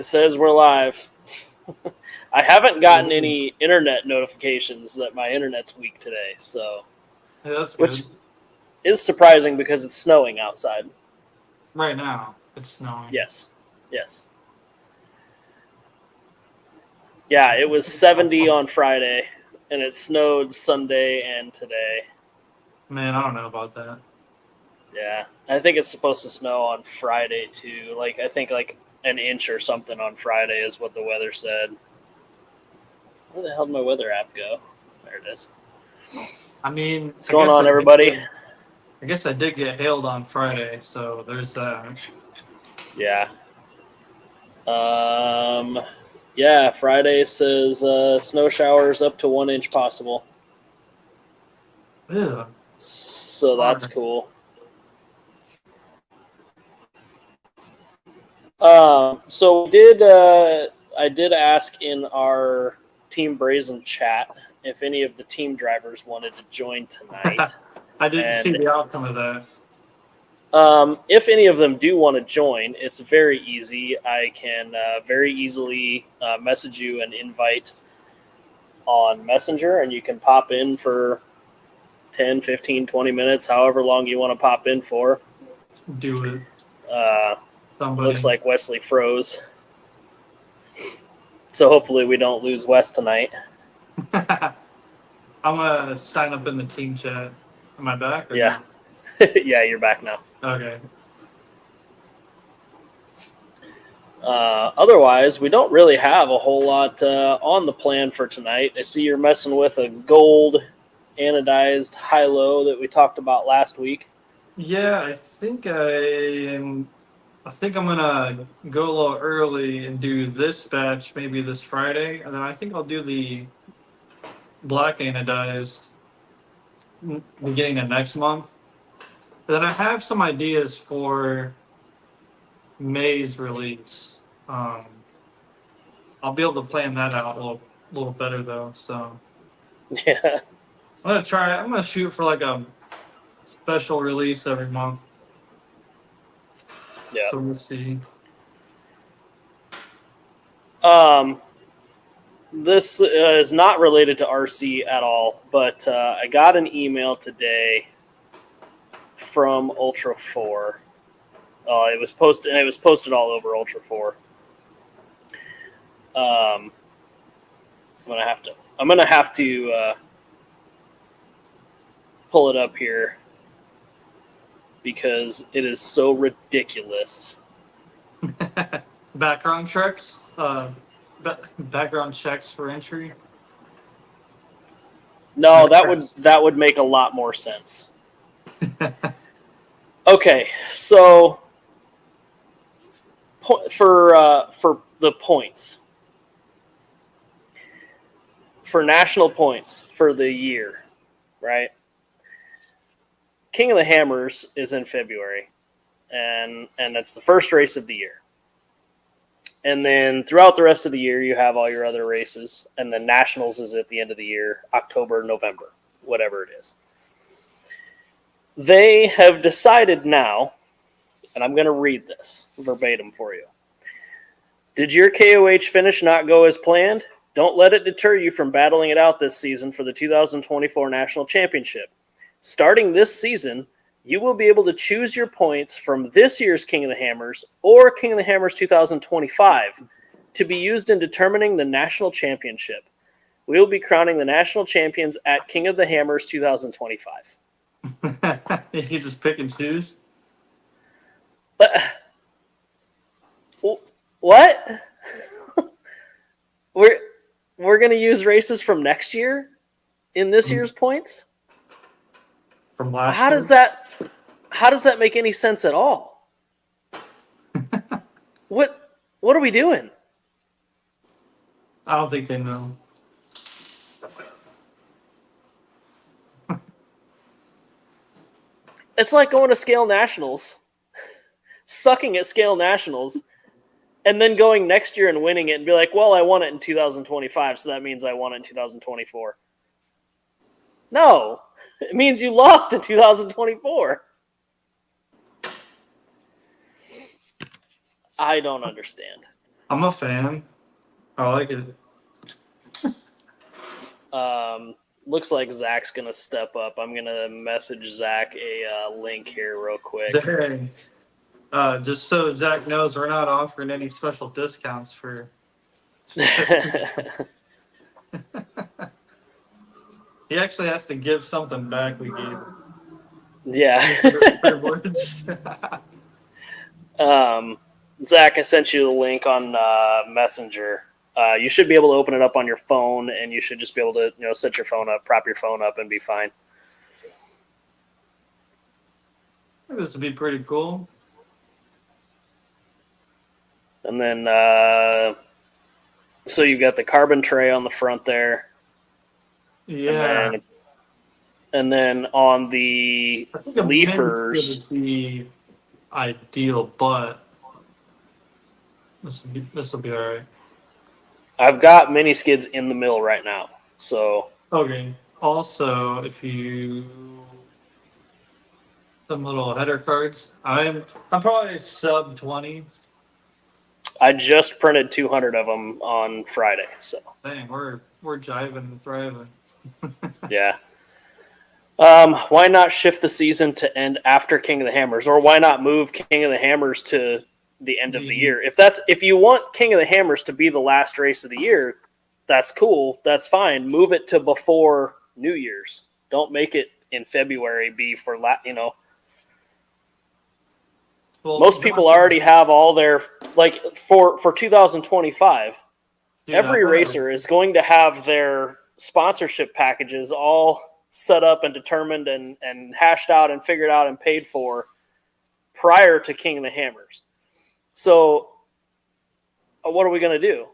It says we're live. I haven't gotten any internet notifications that my internet's weak today, so Yeah, that's which good. is surprising because it's snowing outside. Right now, it's snowing. Yes. Yeah, it was 70 on Friday, and it snowed Sunday and today. Man, I don't know about that. Yeah, I think it's supposed to snow on Friday too. I think an inch or something on Friday is what the weather said. Where the hell did my weather app go? There it is. I mean, What's going on, I everybody? guess I did get hailed on Friday, so there's that. Yeah. Yeah, Friday says snow showers up to 1 inch possible. Ew. So that's cool. So I did ask in our Team Brazen chat if any of the team drivers wanted to join tonight. I didn't see the outcome of that. If any of them do want to join, it's very easy. I can very easily message you an invite on Messenger, and you can pop in for 10, 15, 20 minutes, however long you want to pop in for. Do it. Looks like Wesley froze. So hopefully we don't lose Wes tonight. I'm going to sign up in the team chat. Am I back? Yeah. Yeah, you're back now. Okay. Otherwise, we don't really have a whole lot on the plan for tonight. I see you're messing with a gold anodized high-low that we talked about last week. Yeah, I think I'm gonna go a little early and do this batch maybe this Friday, and then I think I'll do the black anodized beginning of next month. And then I have some ideas for May's release. I'll be able to plan that out a little better though. So Yeah. I'm gonna shoot for like a special release every month. Yeah. So we'll see. This is not related to RC at all, but I got an email today from Ultra 4. It was posted all over Ultra 4. I'm gonna have to pull it up here because it is so ridiculous. Background checks. Background checks for entry. No, that would make a lot more sense. Okay, so for the points, for national points for the year, right? King of the Hammers is in February, and that's the first race of the year. And then throughout the rest of the year, you have all your other races, and then Nationals is at the end of the year, October, November, whatever it is. They have decided now, and I'm going to read this verbatim for you. Did your KOH finish not go as planned? Don't let it deter you from battling it out this season for the 2024 National Championship. Starting this season, you will be able to choose your points from this year's King of the Hammers or King of the Hammers 2025 to be used in determining the national championship. We will be crowning the national champions at King of the Hammers 2025. You just pick and choose? What? We're going to use races from next year in this year's points? From last year? How does that make any sense at all? What are we doing? I don't think they know. It's like going to Scale Nationals, sucking at Scale Nationals, and then going next year and winning it and be like, well, I won it in 2025, so that means I won it in 2024. No, it means you lost in 2024. I don't understand. I'm a fan. I like it. Looks like Zach's gonna step up. I'm gonna message Zach a link here real quick. Dang. Just so Zach knows, we're not offering any special discounts for. He actually has to give something back we gave him. Yeah. Privilege. Zach, I sent you the link on Messenger. You should be able to open it up on your phone, and you should just be able to, set your phone up, prop your phone up, and be fine. This would be pretty cool. And then, so you've got the carbon tray on the front there. Yeah. And then on the I think a leafers, would be ideal, but this will be all right. I've got mini skids in the mill right now. So Okay. Also, if you some little header cards, I'm probably sub 20. I just printed 200 of them on Friday. So Dang, we're jiving and thriving. yeah. Why not shift the season to end after King of the Hammers, or why not move King of the Hammers to the end of the year? If you want King of the Hammers to be the last race of the year, that's cool. That's fine. Move it to before New Year's. Don't make it in February. Be for Well, most people already have all their for 2025. Dude, Every racer is going to have their sponsorship packages all set up and determined and hashed out and figured out and paid for prior to King of the Hammers. So what are we going to do?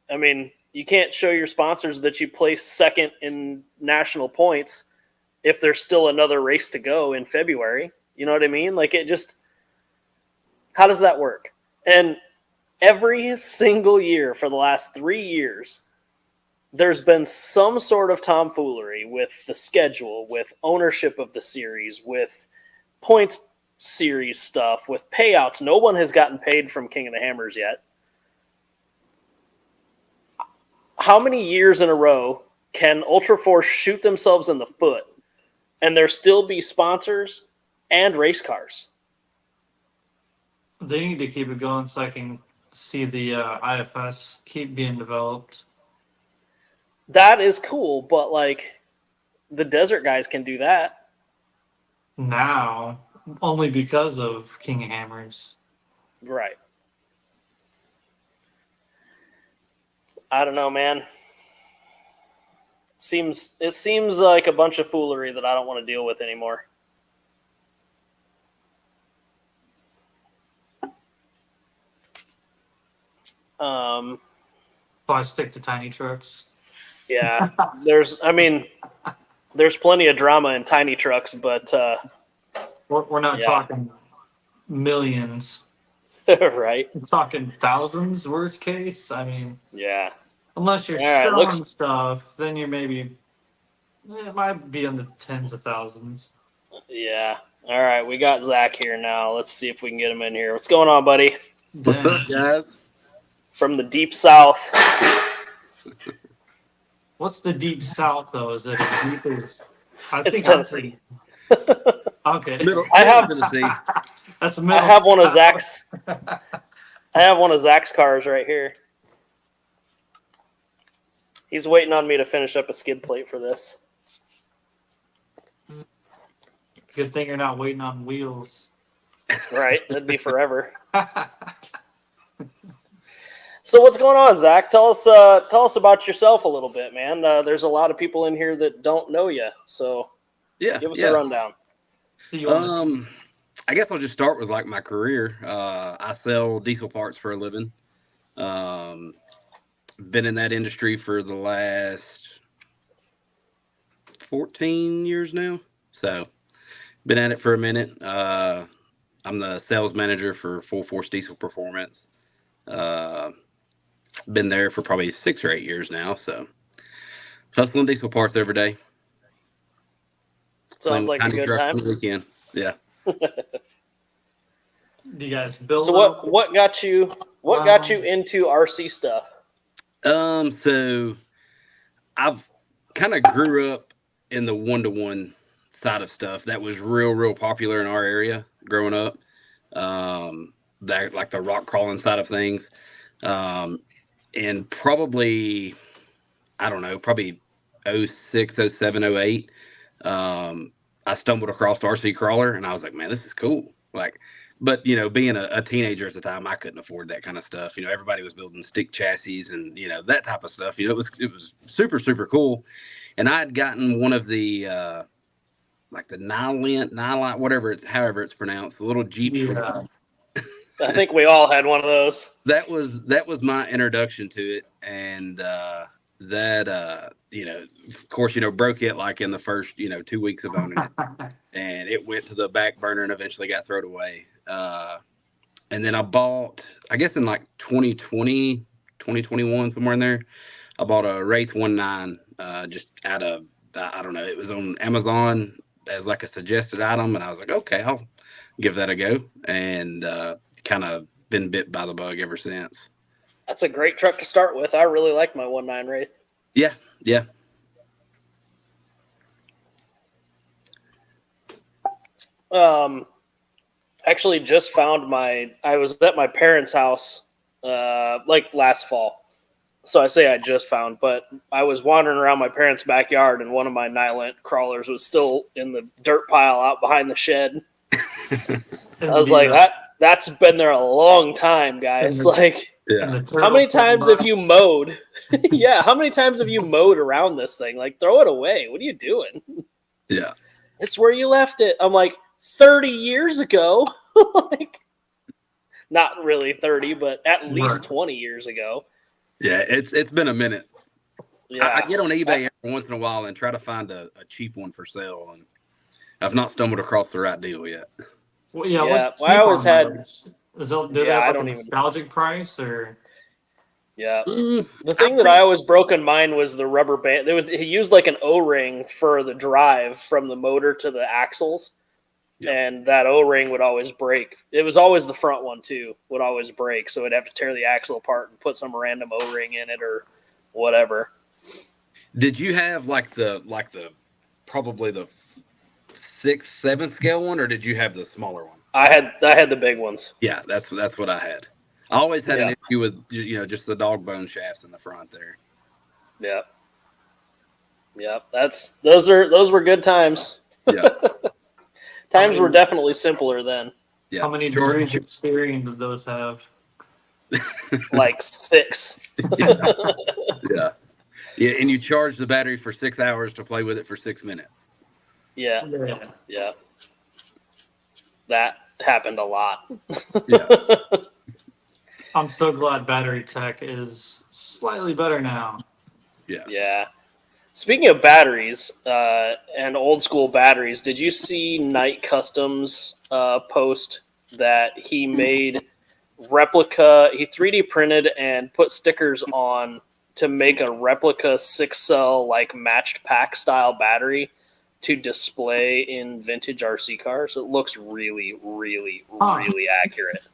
I mean, you can't show your sponsors that you placed second in national points if there's still another race to go in February. You know what I mean? How does that work? And every single year for the last 3 years, there's been some sort of tomfoolery with the schedule, with ownership of the series, with points series stuff, with payouts. No one has gotten paid from King of the Hammers yet. How many years in a row can Ultra Force shoot themselves in the foot and there still be sponsors and race cars? They need to keep it going so I can see the IFS keep being developed. That is cool, but the desert guys can do that. Now, only because of King of Hammers. Right. I don't know, man. It seems like a bunch of foolery that I don't want to deal with anymore. So I stick to tiny trucks. Yeah, there's plenty of drama in tiny trucks, but We're not talking millions. right? We're talking thousands, worst case. I mean, Yeah. unless you're selling stuff, then you're maybe it might be in the tens of thousands. Yeah. All right, we got Zach here now. Let's see if we can get him in here. What's going on, buddy? What's up, guys? From the deep south. What's the deep south though? Is it as deep as? It's Tennessee. Okay. I have Tennessee. That's I have one of Zach's. I have one of Zach's cars right here. He's waiting on me to finish up a skid plate for this. Good thing you're not waiting on wheels. Right? That'd be forever. So what's going on, Zach? Tell us about yourself a little bit, man. There's a lot of people in here that don't know you, so give us a rundown. I guess I'll just start with my career. I sell diesel parts for a living. Been in that industry for the last 14 years now, so been at it for a minute. I'm the sales manager for Full Force Diesel Performance. Been there for probably 6 or 8 years now, so hustling diesel parts every day. Sounds like a good time. Weekend. Yeah. Do you guys build? So what got you What got you into RC stuff? So I've kind of grew up in the 1-to-1 side of stuff that was real popular in our area growing up. That like the rock crawling side of things. And probably, I don't know, probably 06, 07, 08. I stumbled across RC Crawler and I was like, man, this is cool. Like, but being a teenager at the time, I couldn't afford that kind of stuff. Everybody was building stick chassis and that type of stuff. It was super cool. And I had gotten one of the like the Nylon, whatever however it's pronounced, the little Jeep. Yeah. I think we all had one of those. That was my introduction to it, and that of course broke it like in the first 2 weeks of owning it, and it went to the back burner and eventually got thrown away. And then I bought, I guess in like 2020, 2021, somewhere in there, I bought a Wraith 1.9 just out of, I don't know, it was on Amazon as like a suggested item, and I was like, okay, I'll give that a go, and kind of been bit by the bug ever since. That's a great truck to start with. I really like my 1.9 Wraith. Yeah. Actually just found I was at my parents' house like last fall. So I say I just found, but I was wandering around my parents' backyard and one of my Nylon crawlers was still in the dirt pile out behind the shed. I was like, that's been there a long time, guys. Like, Yeah. how many times have you mowed? Yeah, how many times have you mowed around this thing? Like, throw it away. What are you doing? Yeah. It's where you left it. I'm like, 30 years ago. Like, not really 30, but at least 20 years ago. Yeah, it's been a minute. Yeah. I get on eBay every once in a while and try to find a cheap one for sale, and I've not stumbled across the right deal yet. Well, yeah. Yeah, What's well, I always cheap on had- those? Do they Yeah, I have don't like a even- nostalgic price or? Yeah. The thing that I always broke in mine was the rubber band. He used like an O-ring for the drive from the motor to the axles. Yeah. And that O-ring would always break. It was always the front one too, would always break. So I'd have to tear the axle apart and put some random O-ring in it or whatever. Did you have like the probably the 6th, 7th scale one, or did you have the smaller one? I had the big ones. Yeah, that's what I had. I always had an Yeah. issue with just the dog bone shafts in the front there. Yeah. Yeah. Those were good times. Yeah. Times were definitely simpler then. Yeah. How many degrees of steering did those have? Like 6. Yeah. Yeah, and you charge the battery for 6 hours to play with it for 6 minutes. Yeah. Yeah. That happened a lot. Yeah. I'm so glad battery tech is slightly better now. Yeah. Speaking of batteries and old school batteries, did you see Knight Customs post that he made replica? He 3D printed and put stickers on to make a replica 6-cell like matched pack style battery to display in vintage RC cars. It looks really, really, really accurate.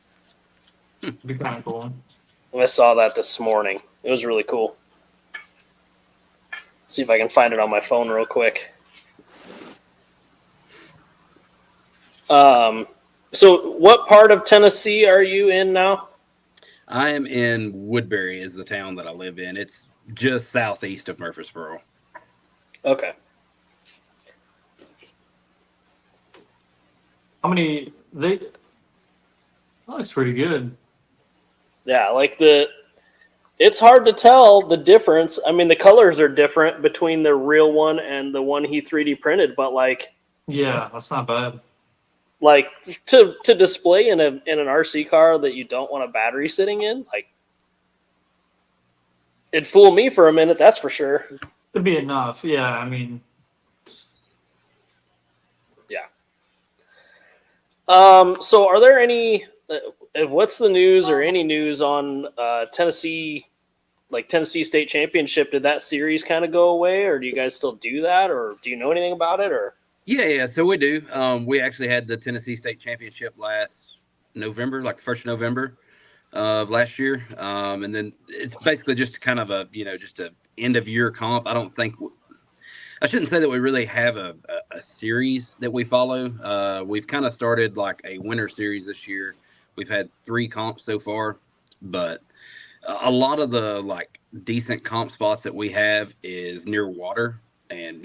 It'd be kind of cool. I saw that this morning. It was really cool. See if I can find it on my phone real quick. So what part of Tennessee are you in now? I am in Woodbury is the town that I live in. It's just southeast of Murfreesboro. Okay. How many that looks pretty good. Yeah, like it's hard to tell the difference. I mean, the colors are different between the real one and the one he 3D printed, but Yeah, that's not bad. like to display in an RC car that you don't want a battery sitting in, like it'd fool me for a minute, that's for sure. It'd be enough. Yeah, I mean, So are there any what's the news or any news on Tennessee, like Tennessee State Championship? Did that series kind of go away, or do you guys still do that, or do you know anything about it? Or Yeah, so we do. We actually had the Tennessee State Championship last November, like the 1st of November. of last year. And then it's basically just kind of a, just a end of year comp. I shouldn't say that we really have a series that we follow. We've kind of started like a winter series this year. We've had 3 comps so far, but a lot of the like decent comp spots that we have is near water, and,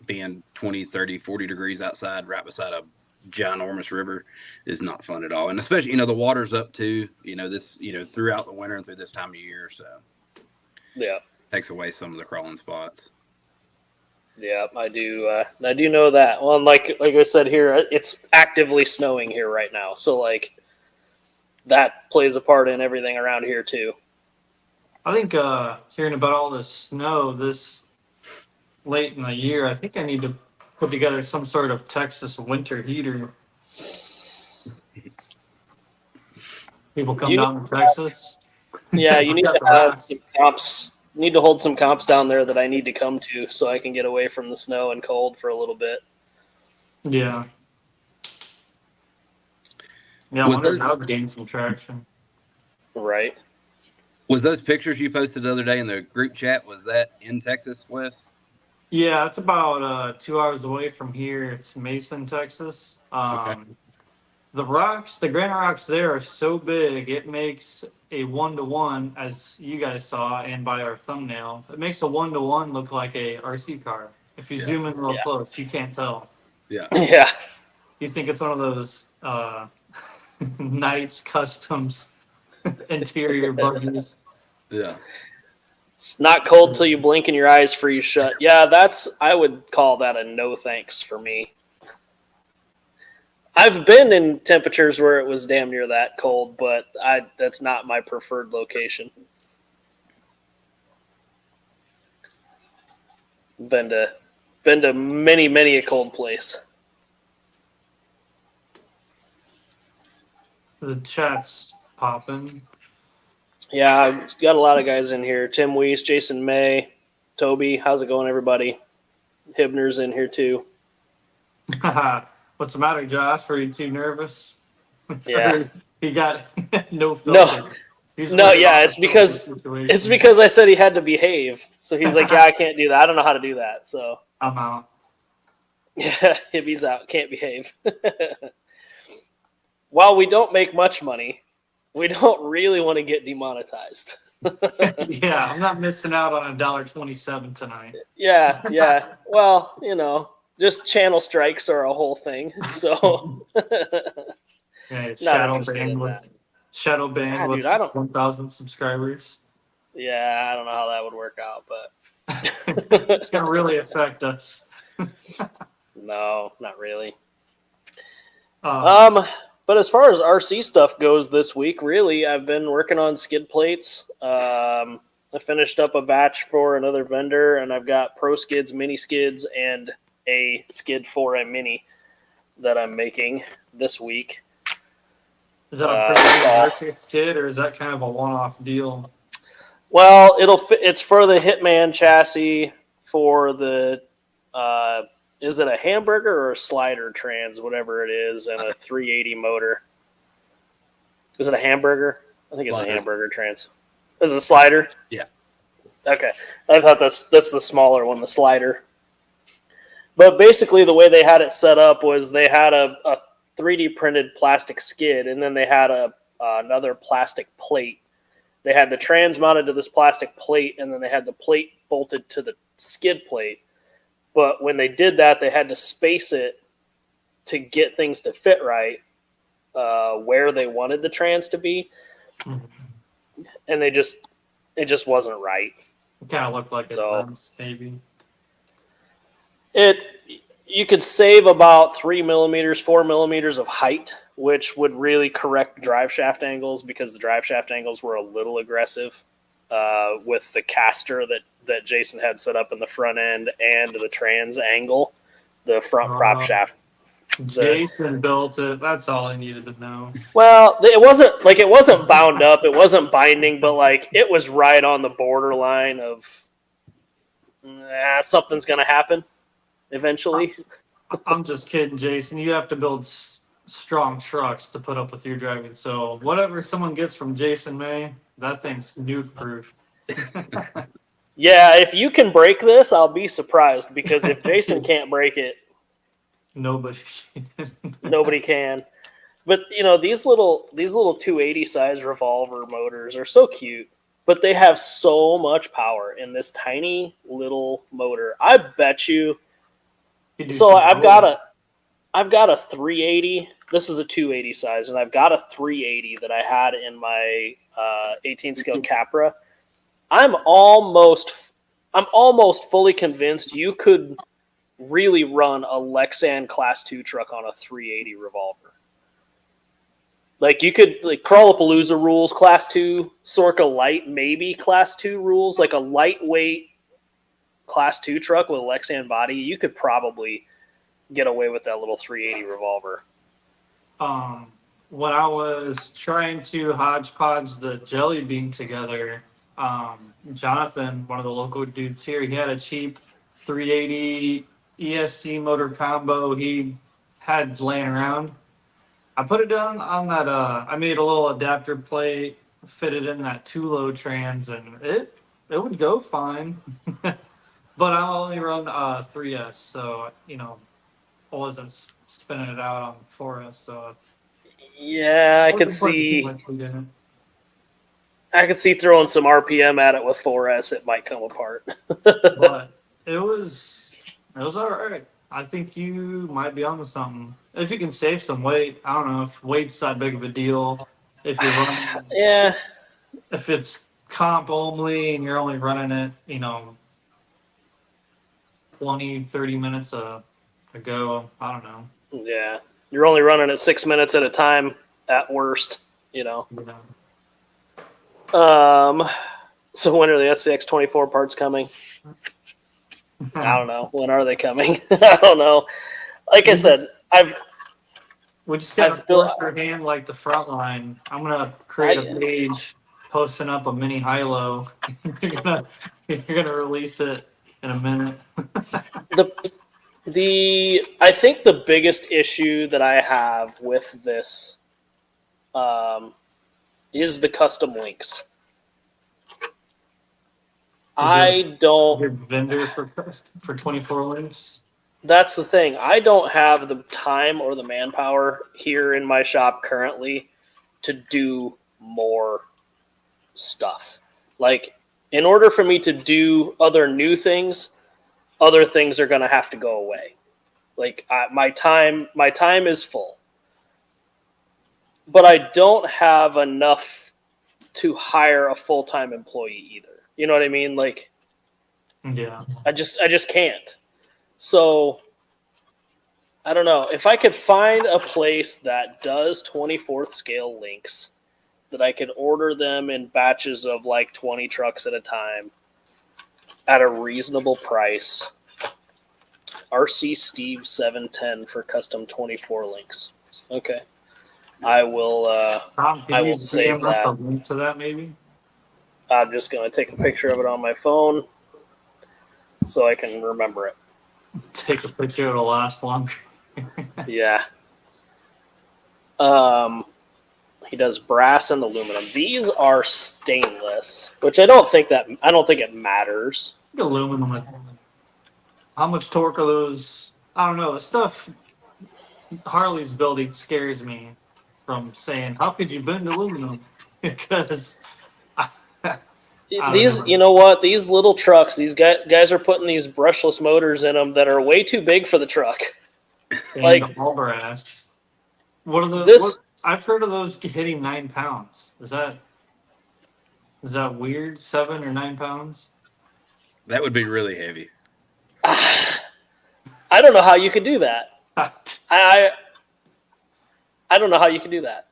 being 20, 30, 40 degrees outside right beside a ginormous river is not fun at all. And especially, the water's up too, throughout the winter and through this time of year. So Yeah. takes away some of the crawling spots. Yeah, I do. I do know that. Well, and like I said here, it's actively snowing here right now, so like that plays a part in everything around here too. I think hearing about all this snow this late in the year, I think I need to put together some sort of Texas winter heater. People come You- down to Texas. Yeah, you need Got to the have racks. some comps. Need to hold some comps down there that I need to come to, so I can get away from the snow and cold for a little bit. Yeah. Yeah, I Was wonder those- if that would gain some traction. Right. Was those pictures you posted the other day in the group chat, was that in Texas, Wes? Yeah, it's about 2 hours away from here. It's Mason, Texas. The rocks, the granite rocks there are so big, it makes a 1-to-1, as you guys saw, and by our thumbnail, it makes a 1-to-1 look like a RC car. If you Yeah. zoom in real Yeah. close, you can't tell. Yeah. Yeah. You think it's one of those Knights Customs interior buggies. Yeah. It's not cold till you blink and your eyes freeze shut. Yeah, I would call that a no thanks for me. I've been in temperatures where it was damn near that cold, but that's not my preferred location. Been to many a cold place. The chat's popping. Yeah, I've got a lot of guys in here. Tim Weiss, Jason May, Toby. How's it going, everybody? Hibner's in here too. What's the matter, Josh? Are you too nervous? Yeah. He got no filter. He's No, worried yeah, about it's the because- filter situation. It's because I said he had to behave. So he's like, yeah, I can't do that. I don't know how to do that. So I'm out. yeah, Hibby's out. Can't behave. While we don't make much money, we don't really want to get demonetized. Yeah, I'm not missing out on $1.27 tonight. Yeah. Well, just channel strikes are a whole thing. So Yeah, it's Not shadow interested banned in with that. shadow banned Yeah, with dude, I don't- 1,000 subscribers. yeah, I don't know how that would work out, but It's gonna really affect us. no, not really. Um, But as far as RC stuff goes this week, really, I've been working on skid plates. I finished up a batch for another vendor, and I've got pro skids, mini skids, and a skid for a mini that I'm making this week. is that a that's all. pretty skid, or is that kind of a one-off deal? Well, it'll fit. It's for the Hitman chassis for the. Is it a hamburger or a slider trans, whatever it is, and a 380 motor? Is it a hamburger? I think it's Slider. a hamburger trans. Is it a slider? Yeah. Okay. I thought that's the smaller one, the slider. But basically the way they had it set up was they had a 3D printed plastic skid, and then they had another plastic plate. They had the trans mounted to this plastic plate, and then they had the plate bolted to the skid plate. But when they did that, they had to space it to get things to fit right where they wanted the trans to be, Mhm. and it just wasn't right. It kind of looked like So- a lens, maybe. You could save about 3 millimeters, 4 millimeters of height, which would really correct drive shaft angles, because the drive shaft angles were a little aggressive with the caster that Jason had set up in the front end and the trans angle, the front prop shaft. Jason built it. That's all I needed to know. Well, it wasn't bound up, it wasn't binding, but like it was right on the borderline of something's gonna happen eventually. I'm just kidding, Jason. You have to build strong trucks to put up with your driving. So whatever someone gets from Jason May, that thing's nuke proof. Yeah, if you can break this, I'll be surprised because if Jason can't break it, Nobody. nobody can. But you know, these little 280 size revolver motors are so cute, but they have so much power in this tiny little motor. I bet you. You do So some I've got a 380. This is a 280 size, and I've got a 380 that I had in my 18 scale Capra. I'm almost fully convinced you could really run a Lexan Class 2 truck on a 380 revolver. Like you could like Crawlapalooza rules Class 2, Sorka Light maybe Class 2 rules, like a lightweight Class 2 truck with a Lexan body, you could probably get away with that little 380 revolver. When I was trying to hodgepodge the jelly bean together, Jonathan, one of the local dudes here, he had a cheap 380 ESC motor combo he had laying around. I put it down on that. I made a little adapter plate, fitted in that two-low trans, and it would go fine. But I only run 3S, so I wasn't spinning it out on 4S. So Yeah, I could wasn't putting too see much weight in throwing some RPM at it with 4S. It might come apart. it. But it was all right. I think you might be onto something. If you can save some weight, I don't know if weight's that big of a deal. If you're running, Yeah, if it's comp only and you're only running it, 20, 30 minutes a go, I don't know. yeah. You're only running it 6 minutes at a time at worst. So when are the SCX 24 parts coming? I don't know. When are they coming? I don't know. Like I said, We just gotta I've built- force your hand like the front line. I'm gonna create a page posting up a mini high-low. you're gonna release it in a minute. I think the biggest issue that I have with this is the custom links. I don't. Your vendor for 24 links. That's the thing. I don't have the time or the manpower here in my shop currently to do more stuff. Like, in order for me to do other new things, other things are going to have to go away. Like, my time is full. But I don't have enough to hire a full-time employee either. You know what I mean? Like, Yeah. I just can't. So, I don't know. If I could find a place that does 24th scale links, that I could order them in batches of like 20 trucks at a time at a reasonable price. RC Steve 710 for custom 24 links. Okay. I will Tom, can I you will save DM us that. a link to that maybe? I'm just going to take a picture of it on my phone so I can remember it. Take a picture, it'll last longer. Yeah. He does brass and aluminum. These are stainless, which I don't think it matters. Aluminum. How much torque are those? I don't know. The stuff Harley's building scares me from saying, how could you bend aluminum? Because These, you know what? These little trucks, these guys are putting these brushless motors in them that are way too big for the truck. Like all brass. What are the? This- I've heard of those hitting 9 pounds. Is that weird? 7 or 9 pounds? That would be really heavy. I don't know how you could do that. I don't know how you can do that.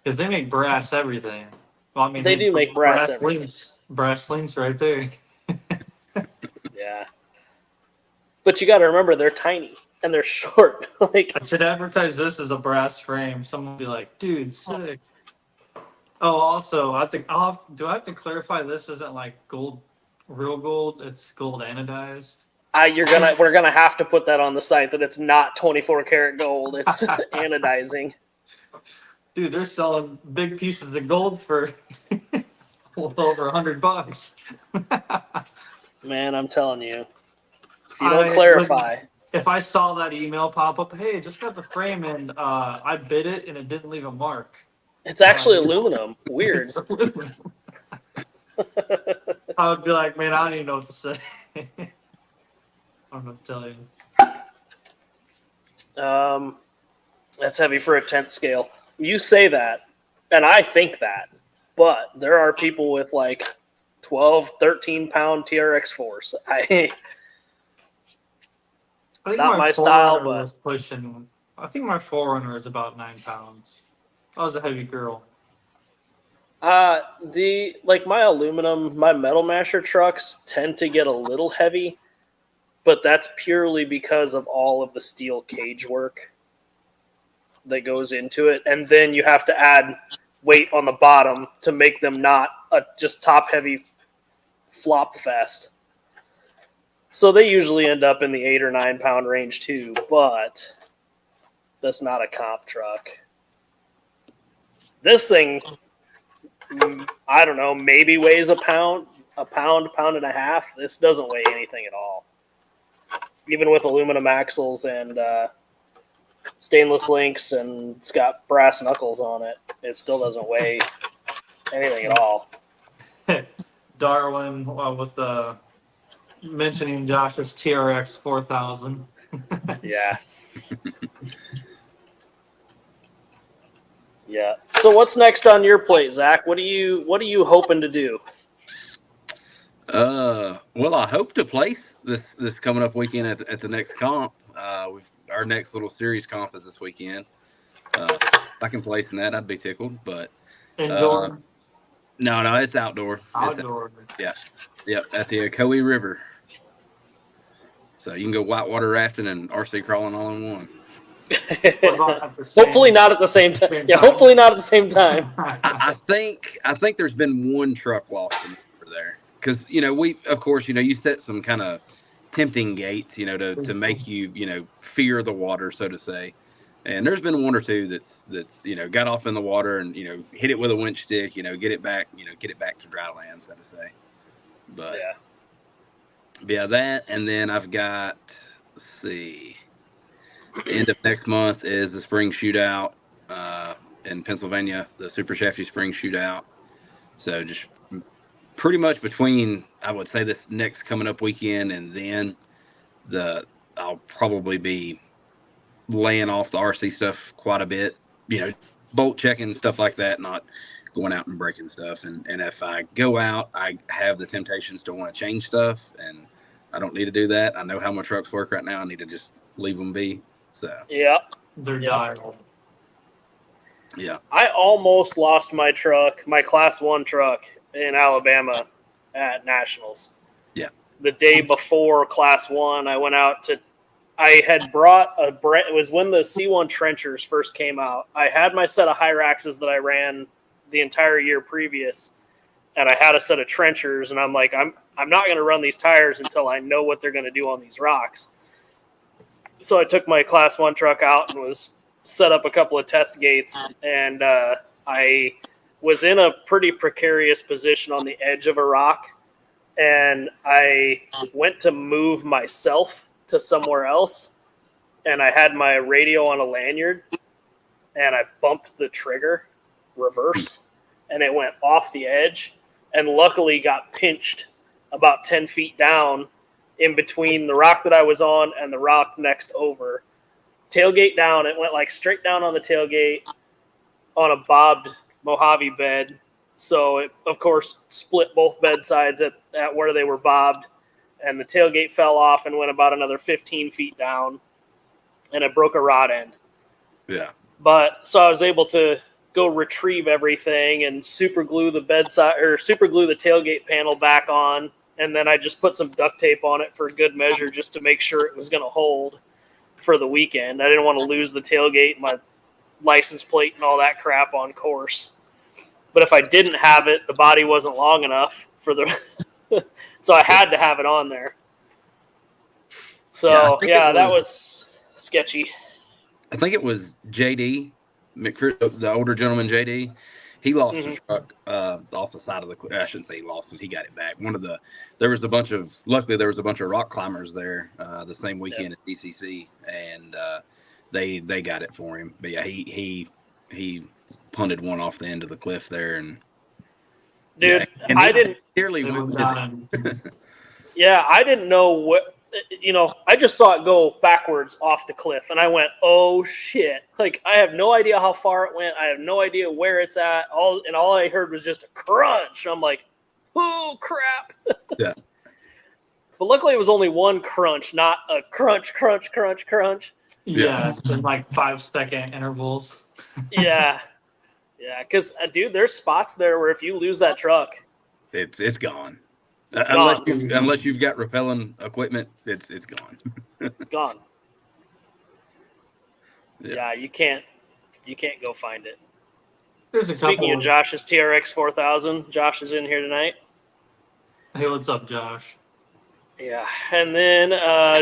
Because they make brass everything. Well, I mean, They do make brass everything. links. Brass links right there. Yeah. But you got to remember, they're tiny and they're short. Like, I should advertise this as a brass frame. Someone will be like, dude, sick. Oh, also, do I have to clarify this isn't like gold, real gold? It's gold anodized. We're gonna have to put that on the site that it's not 24 karat gold. It's anodizing. Dude, they're selling big pieces of gold for well over $100. Man, I'm telling you. If you don't I- clarify. If I saw that email pop up, hey, just got the frame and I bid it and it didn't leave a mark. It's actually aluminum. Weird. It's aluminum. I would be like, man, I don't even know what to say. I'm gonna tell you. That's heavy for a 10th scale. You say that, and I think that, but there are people with like 12, 13 pound TRX 4s. I think not my style, 4Runner but- was pushing. I think my 4Runner is about 9 pounds. I was a heavy girl. My aluminum, my metal masher trucks tend to get a little heavy, but that's purely because of all of the steel cage work that goes into it, and then you have to add weight on the bottom to make them not a just top heavy flop fest. So they usually end up in the 8 or 9 pound range too, but that's not a comp truck. This thing, I don't know, maybe weighs a pound, pound and a half. This doesn't weigh anything at all. Even with aluminum axles and stainless links, and it's got brass knuckles on it, it still doesn't weigh anything at all. Darwin was the mentioning Josh's TRX 4000. Yeah. Yeah. So what's next on your plate, Zach? What are you hoping to do? Well, I hope to place this coming up weekend at the next comp. Our next little series comp is this weekend. If I can place in that, I'd be tickled. But Indoor, no, it's outdoor. outdoor. Yep, at the Ocoee River. So you can go whitewater rafting and RC crawling all in one. What about at the same- Hopefully not at the same time. Same Yeah, time? hopefully not at the same time. I think there's been one truck lost over there because you set some kind of tempting gates, to make you fear the water, so to say. And there's been one or two that's got off in the water and hit it with a winch stick, get it back to dry land, so to say. But yeah, that, and then I've got, let's see, end of next month is the spring shootout in Pennsylvania, the Super Shafty Spring Shootout. So just pretty much between, I would say, this next coming up weekend and then I'll probably be laying off the RC stuff quite a bit, bolt checking, stuff like that, not going out and breaking stuff. And if I go out, I have the temptations to want to change stuff, and I don't need to do that. I know how my trucks work right now. I need to just leave them be. So Yeah. They're Yeah. dialed. yeah. I almost lost my truck, my Class 1 truck in Alabama at Nationals. Yeah. The day before Class 1, I had brought it was when the C1 trenchers first came out. I had my set of Hyraxes that I ran the entire year previous, and I had a set of trenchers, and I'm like, I'm not going to run these tires until I know what they're going to do on these rocks. So I took my Class 1 truck out and was set up a couple of test gates, and I was in a pretty precarious position on the edge of a rock, and I went to move myself to somewhere else, and I had my radio on a lanyard, and I bumped the trigger reverse, and it went off the edge, and luckily got pinched about 10 feet down in between the rock that I was on and the rock next over. Tailgate down, it went like straight down on the tailgate on a bobbed Mojave bed. So it, of course, split both bed sides at where they were bobbed, and the tailgate fell off and went about another 15 feet down, and it broke a rod end. Yeah. But so I was able to go retrieve everything and super glue the tailgate panel back on, and then I just put some duct tape on it for good measure just to make sure it was going to hold for the weekend. I didn't want to lose the tailgate, my license plate, and all that crap on course. But if I didn't have it, the body wasn't long enough for the so I had to have it on there. So Yeah, I think yeah, it that was- was sketchy. I think it was JD McPherson, the older gentleman, JD. He lost Mhm. a truck off the side of the cliff. I shouldn't say he lost it. He got it back. There was a bunch of rock climbers there the same weekend at DCC, and they got it for him. But yeah, he punted one off the end of the cliff there, and Dude, and I he didn't. nearly They went went with it. down Yeah, I didn't know what. I just saw it go backwards off the cliff, and I went, "Oh shit!" Like I have no idea how far it went. I have no idea where it's at. All I heard was just a crunch. I'm like, "Oh crap!" Yeah. But luckily, it was only one crunch, not a crunch, crunch, crunch, crunch. Yeah, in like 5-second intervals. Yeah, yeah. Because dude, there's spots there where if you lose that truck, It's gone. It's unless gone. unless you've got rappelling equipment, it's gone. it's gone. Yeah, you can't go find it. There's a Speaking couple. of Josh's TRX 4000, Josh is in here tonight. Hey, what's up, Josh? Yeah, and then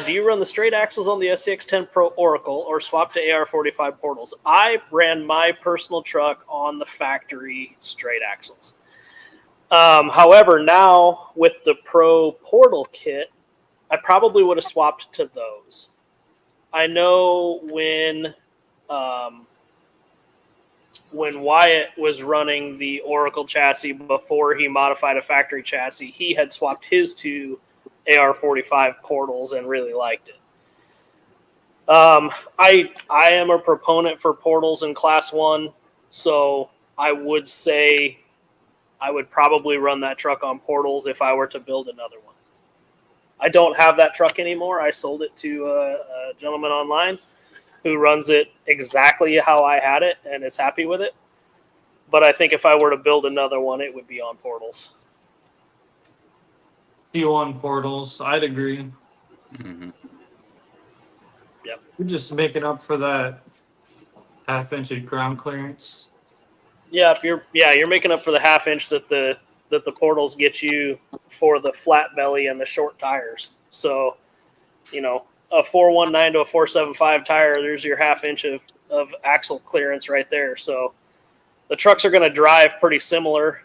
do you run the straight axles on the SCX10 Pro Oracle or swap to AR45 portals? I ran my personal truck on the factory straight axles. However, now with the Pro Portal kit, I probably would have swapped to those. I know when Wyatt was running the Oracle chassis before he modified a factory chassis, he had swapped his to AR45 portals and really liked it. I am a proponent for portals in Class 1, so I would say I would probably run that truck on portals if I were to build another one. I don't have that truck anymore. I sold it to a gentleman online who runs it exactly how I had it and is happy with it. But I think if I were to build another one, it would be on portals. T1 portals, I'd agree. Mm-hmm. Yep. You're just making up for that half-inch of ground clearance. Yeah, you're making up for the half inch that the portals get you for the flat belly and the short tires. So, a 419 to a 475 tire, there's your half inch of axle clearance right there. So the trucks are going to drive pretty similar.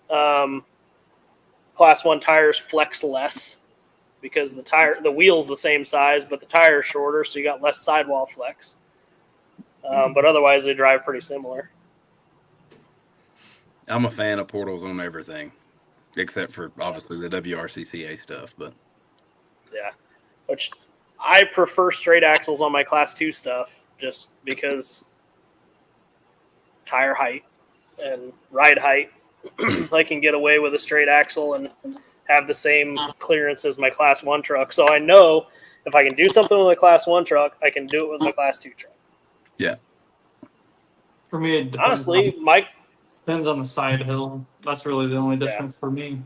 Class 1 tires flex less because the wheel's the same size, but the tire is shorter, so you got less sidewall flex. But otherwise, they drive pretty similar. I'm a fan of portals on everything, except for obviously the WRCCA stuff. But yeah, which I prefer straight axles on my Class 2 stuff just because tire height and ride height. I can get away with a straight axle and have the same clearance as my Class 1 truck. So I know if I can do something with a Class 1 truck, I can do it with my Class 2 truck. yeah, For me, it Honestly, depends on the side hill. That's really the only difference for me.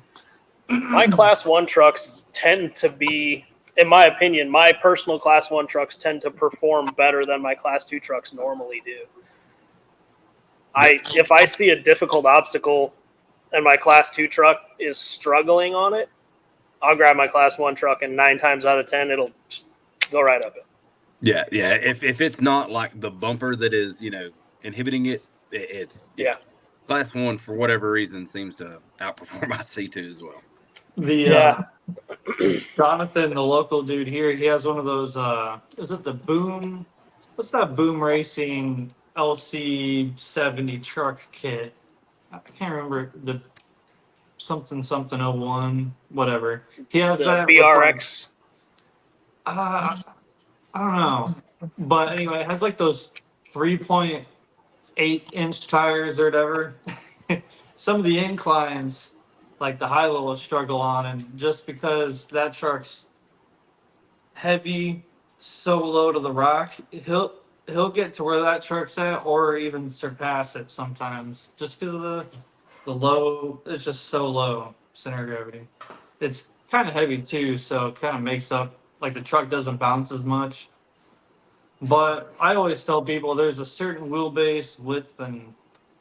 my Class 1 trucks tend to be, in my opinion, my personal Class 1 trucks tend to perform better than my Class 2 trucks normally do. If I see a difficult obstacle and my Class 2 truck is struggling on it, I'll grab my Class 1 truck and 9 times out of 10, it'll go right up it. yeah. If it's not like the bumper that is inhibiting it, it's Class 1 for whatever reason seems to outperform my C2 as well. Jonathan, the local dude here, he has one of those. Is it the Boom? What's that Boom Racing LC70 truck kit? I can't remember the something 01, whatever. He has The that BRX. I don't know, but anyway, it has like those 3.8-inch tires or whatever. Some of the inclines, like the high-low, will struggle on, and just because that truck's heavy, so low to the rock, he'll get to where that truck's at, or even surpass it sometimes, just because of the low. It's just so low center of gravity. It's kind of heavy too, so it kind of makes up, like the truck doesn't bounce as much. But I always tell people there's a certain wheelbase, width, and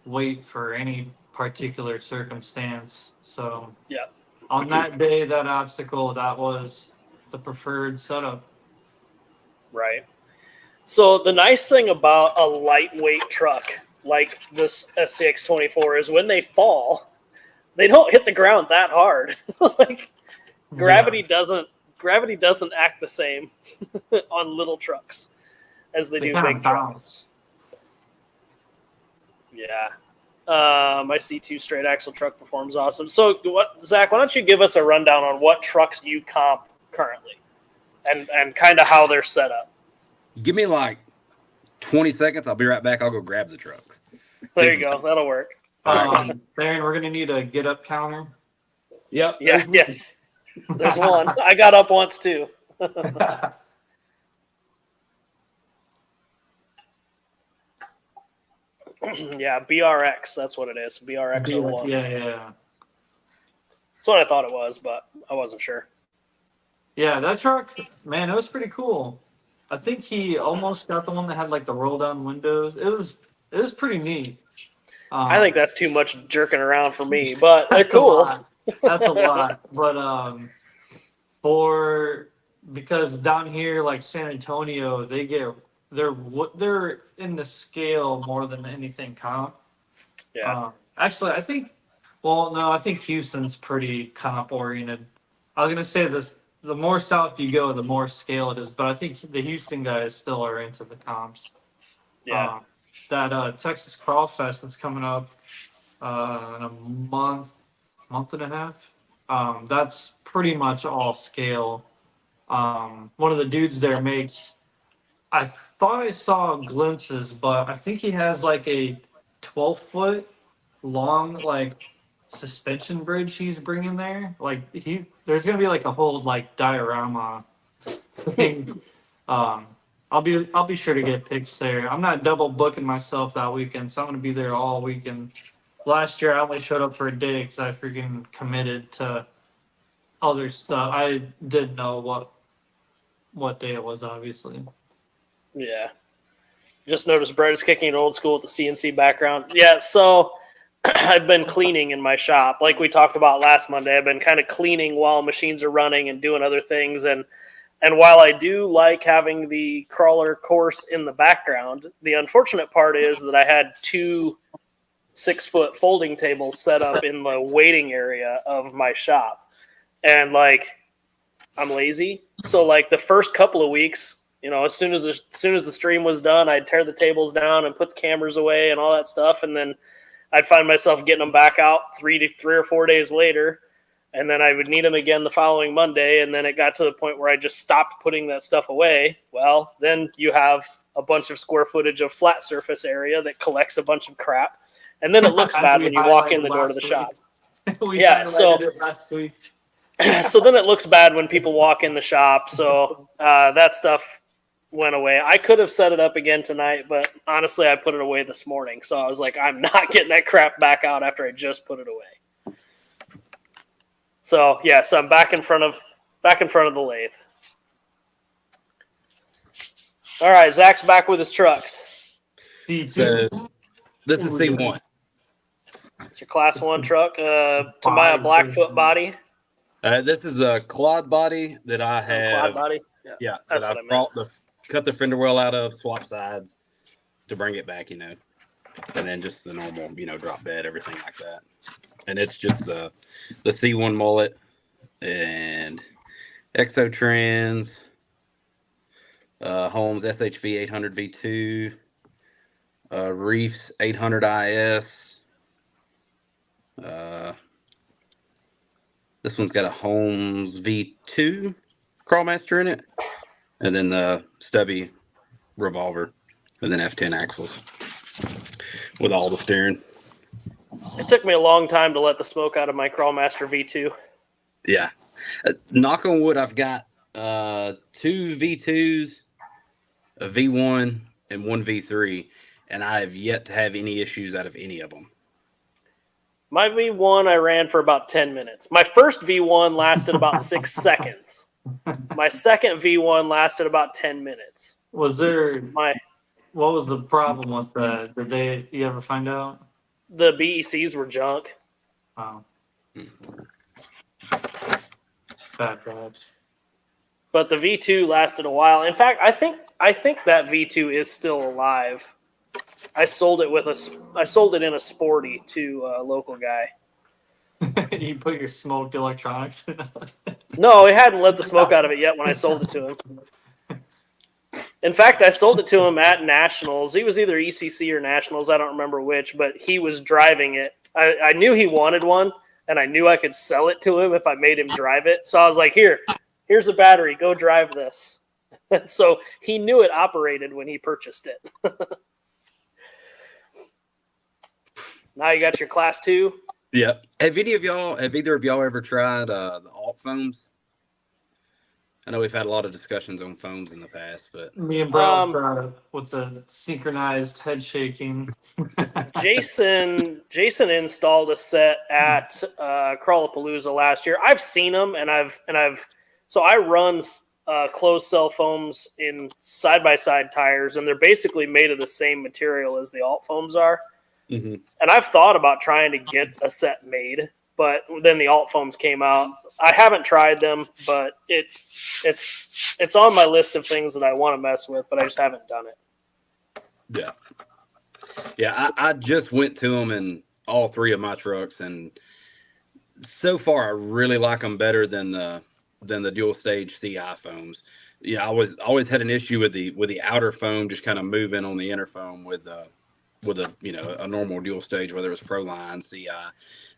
weight for any particular circumstance. So Yeah. on that day, that obstacle, that was the preferred setup. Right. So the nice thing about a lightweight truck like this SCX-24 is when they fall, they don't hit the ground that hard. Like gravity doesn't act the same on little trucks as they do kinda big trucks. bounce. Yeah. My C2 straight axle truck performs awesome. So, Zach? Why don't you give us a rundown on what trucks you comp currently, and kind of how they're set up? Give me like 20 seconds. I'll be right back. I'll go grab the trucks. There you go. That'll work. Darren, we're gonna need a get up counter. Yep. Yeah. There's one. I got up once too. Yeah, BRX. That's what it is. BRX 01. Yeah. That's what I thought it was, but I wasn't sure. Yeah, that truck, man, it was pretty cool. I think he almost got the one that had like the roll down windows. It was pretty neat. I think that's too much jerking around for me, but they're that's a cool. lot. That's a lot. But because down here like San Antonio, they're in the scale more than anything comp. Yeah. Actually, I think Houston's pretty comp oriented. I was gonna say this. The more south you go, the more scale it is. But I think the Houston guys still are into the comps. Yeah. That Texas Crawl Fest that's coming up in a month and a half. That's pretty much all scale. One of the dudes there makes. I thought I saw glimpses, but I think he has like a 12-foot long like suspension bridge he's bringing there. Like there's gonna be like a whole like diorama thing. I'll be sure to get pics there. I'm not double booking myself that weekend, so I'm gonna be there all weekend. Last year I only showed up for a day because I freaking committed to other stuff. I didn't know what day it was, obviously. Yeah. Just noticed Brett is kicking it old school with the CNC background. Yeah, so I've been cleaning in my shop. Like we talked about last Monday, I've been kind of cleaning while machines are running and doing other things. And while I do like having the crawler course in the background, the unfortunate part is that I had 2 6-foot folding tables set up in the waiting area of my shop. And like, I'm lazy. So like the first couple of weeks, as soon as the stream was done, I'd tear the tables down and put the cameras away and all that stuff. And then I'd find myself getting them back out 3 or 4 days later. And then I would need them again the following Monday. And then it got to the point where I just stopped putting that stuff away. Well, then you have a bunch of square footage of flat surface area that collects a bunch of crap. And then it looks bad when you walk in the door to the shop. So last week. So then it looks bad when people walk in the shop. So that stuff went away. I could have set it up again tonight, but honestly, I put it away this morning. So I was like, I'm not getting that crap back out after I just put it away. So yes, I'm back in front of the lathe. All right, Zach's back with his trucks. D2. So, this is C1. It's your Class 1 truck, Tamiya Blackfoot body. This is a clod body that I have. Clod body. Yeah, That's that what I I brought cut the fender well out of, swap sides to bring it back, and then just the normal, drop bed, everything like that. And it's just the C1 mullet and Exotrans, Holmes SHV 800 V2, Reefs 800 IS. This one's got a Holmes V2 Crawlmaster in it, and then the stubby revolver, and then F10 axles with all the steering. It took me a long time to let the smoke out of my Crawlmaster V2. Yeah. Knock on wood, I've got 2 V2s, a V1, and 1 V3, and I have yet to have any issues out of any of them. My V1 I ran for about 10 minutes. My first V1 lasted about 6 seconds. My second V1 lasted about 10 minutes. What was the problem with that? Did you ever find out? The BECs were junk. Oh. Bad badge. but the V2 lasted a while. In fact, I think that V2 is still alive. I sold it in a Sporty to a local guy. You put your smoked electronics in it. No, he hadn't let the smoke out of it yet when I sold it to him. In fact, I sold it to him at Nationals. He was either ECC or Nationals. I don't remember which, but he was driving it. I knew he wanted one, and I knew I could sell it to him if I made him drive it. So I was like, here's a battery. Go drive this. So he knew it operated when he purchased it. Now you got your Class 2. Yeah. Have either of y'all ever tried the alt foams? I know we've had a lot of discussions on foams in the past, but Me and Brown with the synchronized head shaking. Jason installed a set at Crawlapalooza last year. I've seen them, and so I run closed cell foams in side by side tires, and they're basically made of the same material as the alt foams are. mm-hmm. And I've thought about trying to get a set made, but then the alt foams came out. I haven't tried them, but it's on my list of things that I want to mess with, but I just haven't done it. Yeah. Yeah, I just went to them in all three of my trucks, and so far I really like them better than the dual stage CI foams. Yeah, I always had an issue with the outer foam just kind of moving on the inner foam with a a normal dual stage, whether it was Proline, CI.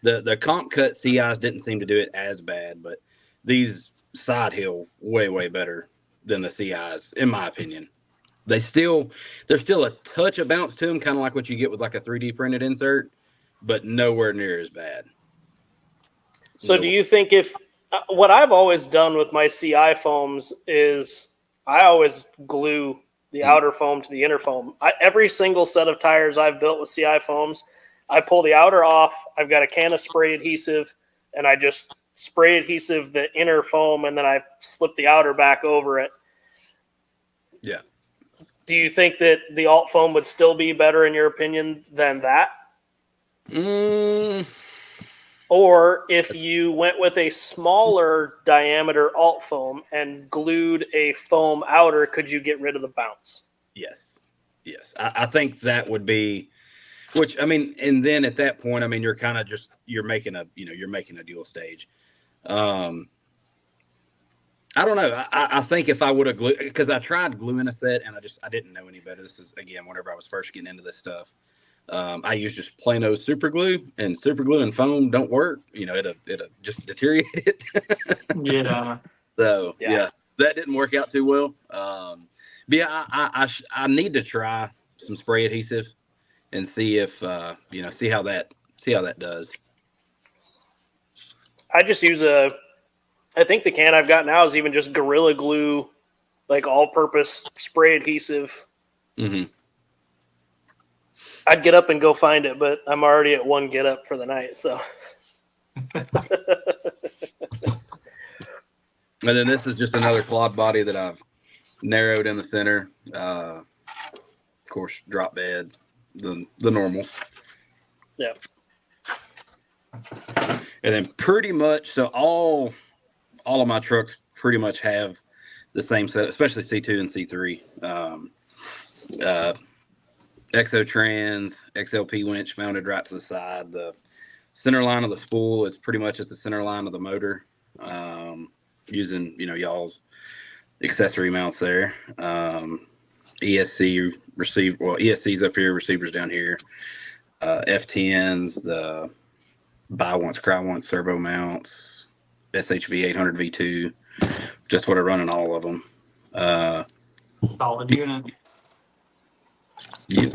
The comp cut CIs didn't seem to do it as bad, but these side hill way better than the CIs, in my opinion. There's still a touch of bounce to them, kind of like what you get with like a 3D printed insert, but nowhere near as bad. So do you think what I've always done with my CI foams is I always glue the outer foam to the inner foam. Every single set of tires I've built with CI foams, I pull the outer off. I've got a can of spray adhesive, and I just spray adhesive the inner foam, and then I slip the outer back over it. Yeah. Do you think that the alt foam would still be better, in your opinion, than that? Or if you went with a smaller diameter alt foam and glued a foam outer, could you get rid of the bounce? Yes. I think that would be, which, I mean, and then at that point, I mean, you're kind of just, you're making a dual stage. I don't know. I think if I would have glued, because I tried gluing a set and I didn't know any better. This is, again, whenever I was first getting into this stuff. I use just plain old super glue, and super glue and foam don't work. It'll just deteriorate it. Yeah. So yeah, that didn't work out too well. But yeah, I need to try some spray adhesive and see if see how that does. I just use I think the can I've got now is even just Gorilla Glue, like all-purpose spray adhesive. Mm-hmm. I'd get up and go find it, but I'm already at one get up for the night. So, and then this is just another quad body that I've narrowed in the center. Of course, drop bed, the normal. Yeah. And then pretty much, so all of my trucks pretty much have the same set, especially C2 and C3. Exotrans, XLP winch mounted right to the side. The center line of the spool is pretty much at the center line of the motor, using y'all's accessory mounts there. ESC ESC's up here, receivers down here. F10s, the buy once, cry once servo mounts, SHV 800 V2, just what I run in all of them. Solid unit. Yeah.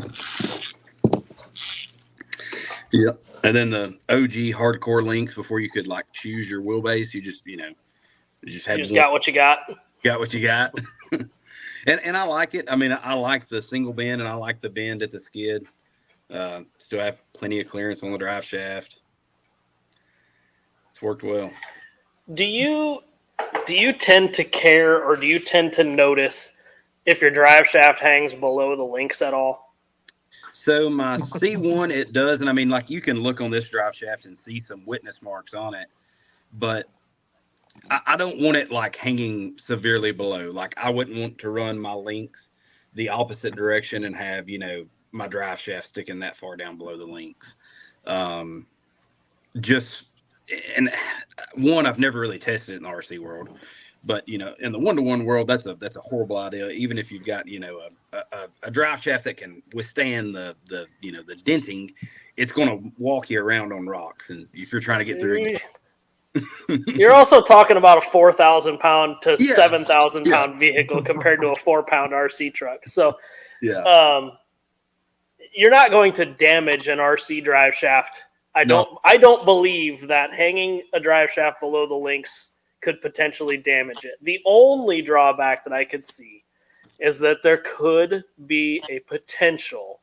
And then the OG hardcore links, before you could like choose your wheelbase, you just got what you got. Got what you got. and I like it. I mean, I like the single bend, and I like the bend at the skid. Still have plenty of clearance on the drive shaft. It's worked well. Do you tend to care, or do you tend to notice if your drive shaft hangs below the links at all? So my C1, it does. And I mean, like, you can look on this drive shaft and see some witness marks on it. But I don't want it like hanging severely below. Like I wouldn't want to run my links the opposite direction and have, my drive shaft sticking that far down below the links. Just and one, I've never really tested it in the RC world, but in the 1-to-1 world, that's a horrible idea. Even if you've got a drive shaft that can withstand the denting, it's going to walk you around on rocks, and if you're trying to get through it. You're also talking about a 4,000 pound to 7,000 pound Yeah. vehicle compared to a 4-pound RC truck. So, Yeah. you're not going to damage an RC drive shaft. I don't believe that hanging a drive shaft below the links could potentially damage it. The only drawback that I could see is that there could be a potential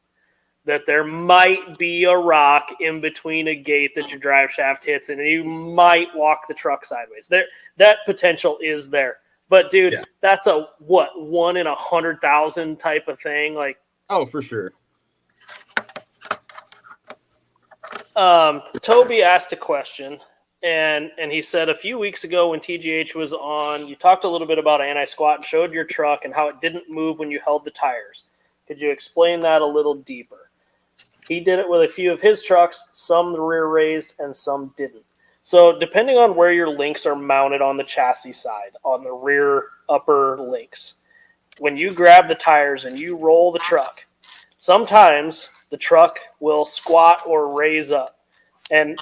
that there might be a rock in between a gate that your drive shaft hits, and you might walk the truck sideways. That potential is there. But dude, that's a 1 in 100,000 type of thing. Like, Oh, for sure. Toby asked a question, and he said a few weeks ago when TGH was on, you talked a little bit about anti-squat and showed your truck and how it didn't move when you held the tires. Could you explain that a little deeper? He did it with a few of his trucks, some the rear raised and some didn't. So depending on where your links are mounted on the chassis side, on the rear upper links, when you grab the tires and you roll the truck, sometimes the truck will squat or raise up. And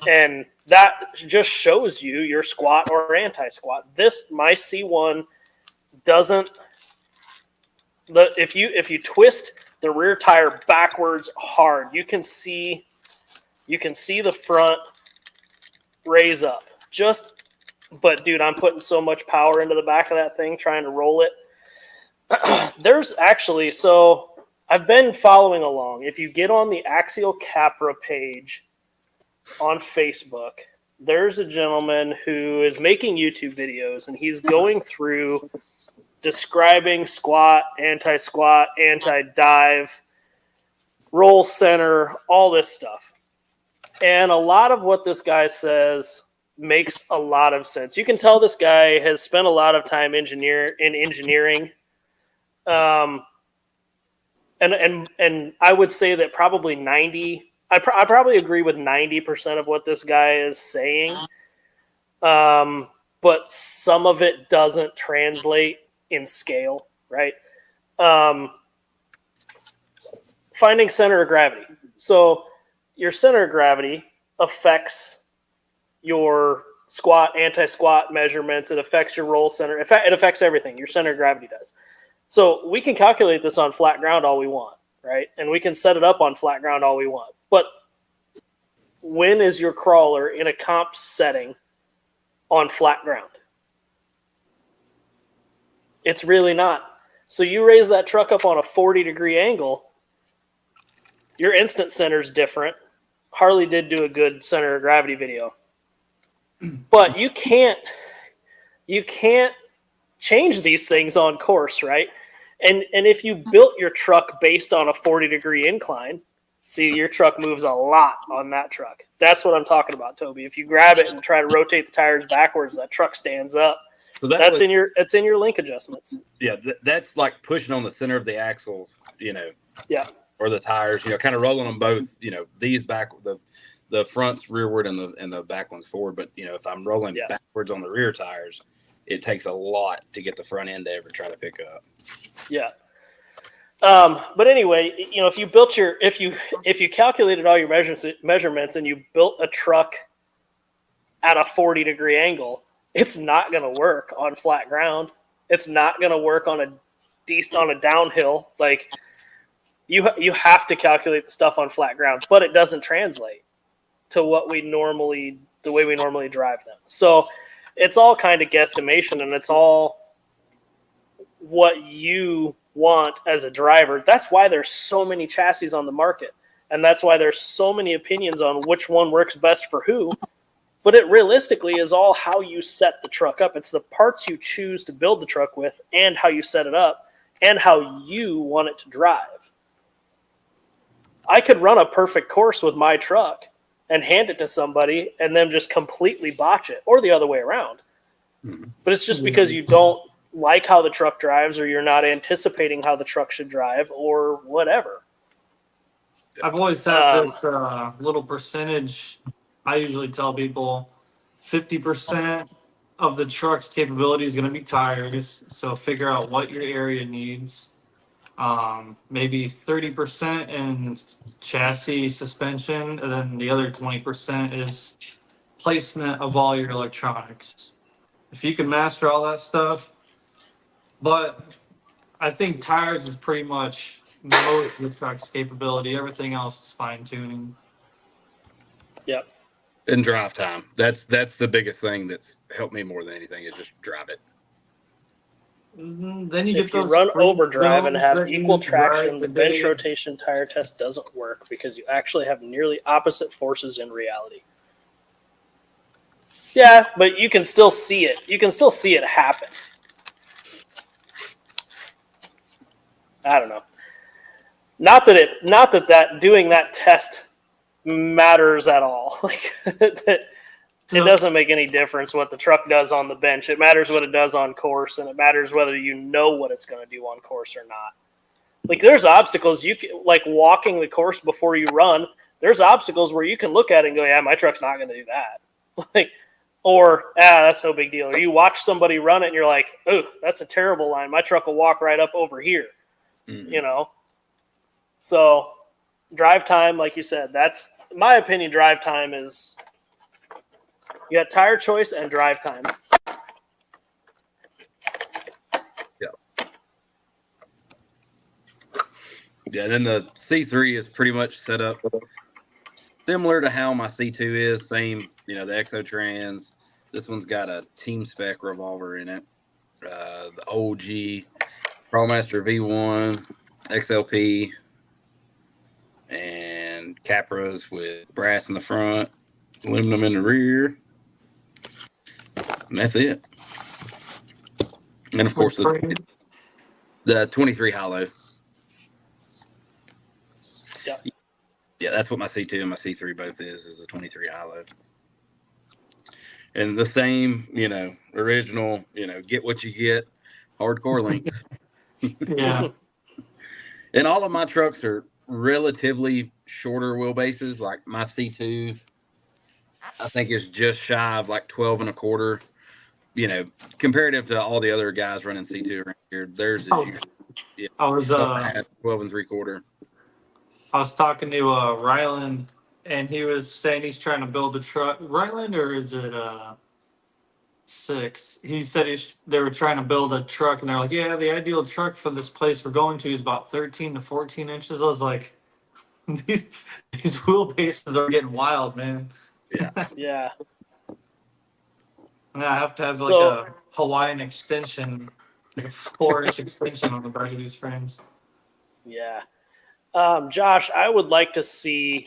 that just shows you your squat or anti-squat. My C1 doesn't. If you twist the rear tire backwards hard, you can see the front raise up. But dude, I'm putting so much power into the back of that thing trying to roll it. There's actually, so I've been following along. If you get on the Axial Capra page on Facebook, there's a gentleman who is making YouTube videos, and he's going through describing squat, anti-squat, anti-dive, roll center, all this stuff. And a lot of what this guy says makes a lot of sense. You can tell this guy has spent a lot of time in engineering. And I would say that probably I probably agree with 90% of what this guy is saying. But some of it doesn't translate in scale, right? Finding center of gravity. So your center of gravity affects your squat, anti-squat measurements. It affects your roll center. In fact, it affects everything. Your center of gravity does. So we can calculate this on flat ground all we want, right? And we can set it up on flat ground all we want. But when is your crawler in a comp setting on flat ground? It's really not. So you raise that truck up on a 40-degree angle, your instant center's different. Harley did do a good center of gravity video. But you can't change these things on course, right? And if you built your truck based on a 40-degree incline, see, your truck moves a lot on that truck. That's what I'm talking about, Toby. If you grab it and try to rotate the tires backwards, that truck stands up. So that's in your link adjustments. Yeah, that's like pushing on the center of the axles, Yeah. or the tires, kind of rolling them both, these back, the front's rearward and the back one's forward. But, if I'm rolling backwards on the rear tires, it takes a lot to get the front end to ever try to pick up. Yeah. But anyway, if you built if you calculated all your measurements and you built a truck at a 40-degree angle, it's not going to work on flat ground. It's not going to work on a downhill. Like you have to calculate the stuff on flat ground, but it doesn't translate to the way we normally drive them. So it's all kind of guesstimation, and it's all what you want as a driver. That's why there's so many chassis on the market, and that's why there's so many opinions on which one works best for who. But it realistically is all how you set the truck up. It's the parts you choose to build the truck with, and how you set it up, and how you want it to drive. I could run a perfect course with my truck and hand it to somebody and then just completely botch it, or the other way around. Mhm. But it's just because you don't like how the truck drives, or you're not anticipating how the truck should drive, or whatever. I've always had this little percentage. I usually tell people 50% of the truck's capability is going to be tires. So figure out what your area needs. Maybe 30% in chassis suspension, and then the other 20% is placement of all your electronics. If you can master all that stuff, but I think tires is pretty much most of the truck's capability. Everything else is fine tuning. Yep. And drive time. That's the biggest thing that's helped me more than anything is just drive it. Then you If get you those run sprint overdrive and zones have that you equal drive traction, the the bench day. rotation tire test doesn't work because you actually have nearly opposite forces in reality. Yeah, but you can still see it. You can still see it happen. I don't know. Not that doing that test matters at all. Like it doesn't make any difference what the truck does on the bench. It matters what it does on course, and it matters whether you know what it's going to do on course or not. Like there's obstacles you can, like walking the course before you run. There's obstacles where you can look at it and go, "Yeah, my truck's not going to do that." Like, or that's no big deal. Or you watch somebody run it and you're like, "Oh, that's a terrible line. My truck will walk right up over here." Mhm. You know. So, drive time, like you said, that's in my opinion. Drive time is. You got tire choice and drive time. Yeah, and then the C3 is pretty much set up similar to how my C2 is. Same, the Exotrans. This one's got a Team Spec revolver in it. The OG Crawlmaster V1, XLP, and Capras with brass in the front, aluminum in the rear. And that's it. And of course, the 23 hollow. Yep. Yeah, that's what my C2 and my C3 both is a 23 hollow. And the same, original, get what you get, hardcore links. Yeah. And all of my trucks are relatively shorter wheelbases. Like my C2, I think is just shy of like 12 and a quarter. Comparative to all the other guys running C2 around here, theirs is usually I was 12 and 3/4. I was talking to Ryland, and he was saying he's trying to build a truck. Ryland, or is it Six? He said they were trying to build a truck, and they're like, "Yeah, the ideal truck for this place we're going to is about 13 to 14 inches." I was like, "These wheelbases are getting wild, man." Yeah. And I have to have like a Hawaiian extension, like a 4-inch extension on the back of these frames. Yeah. Josh, I would like to see.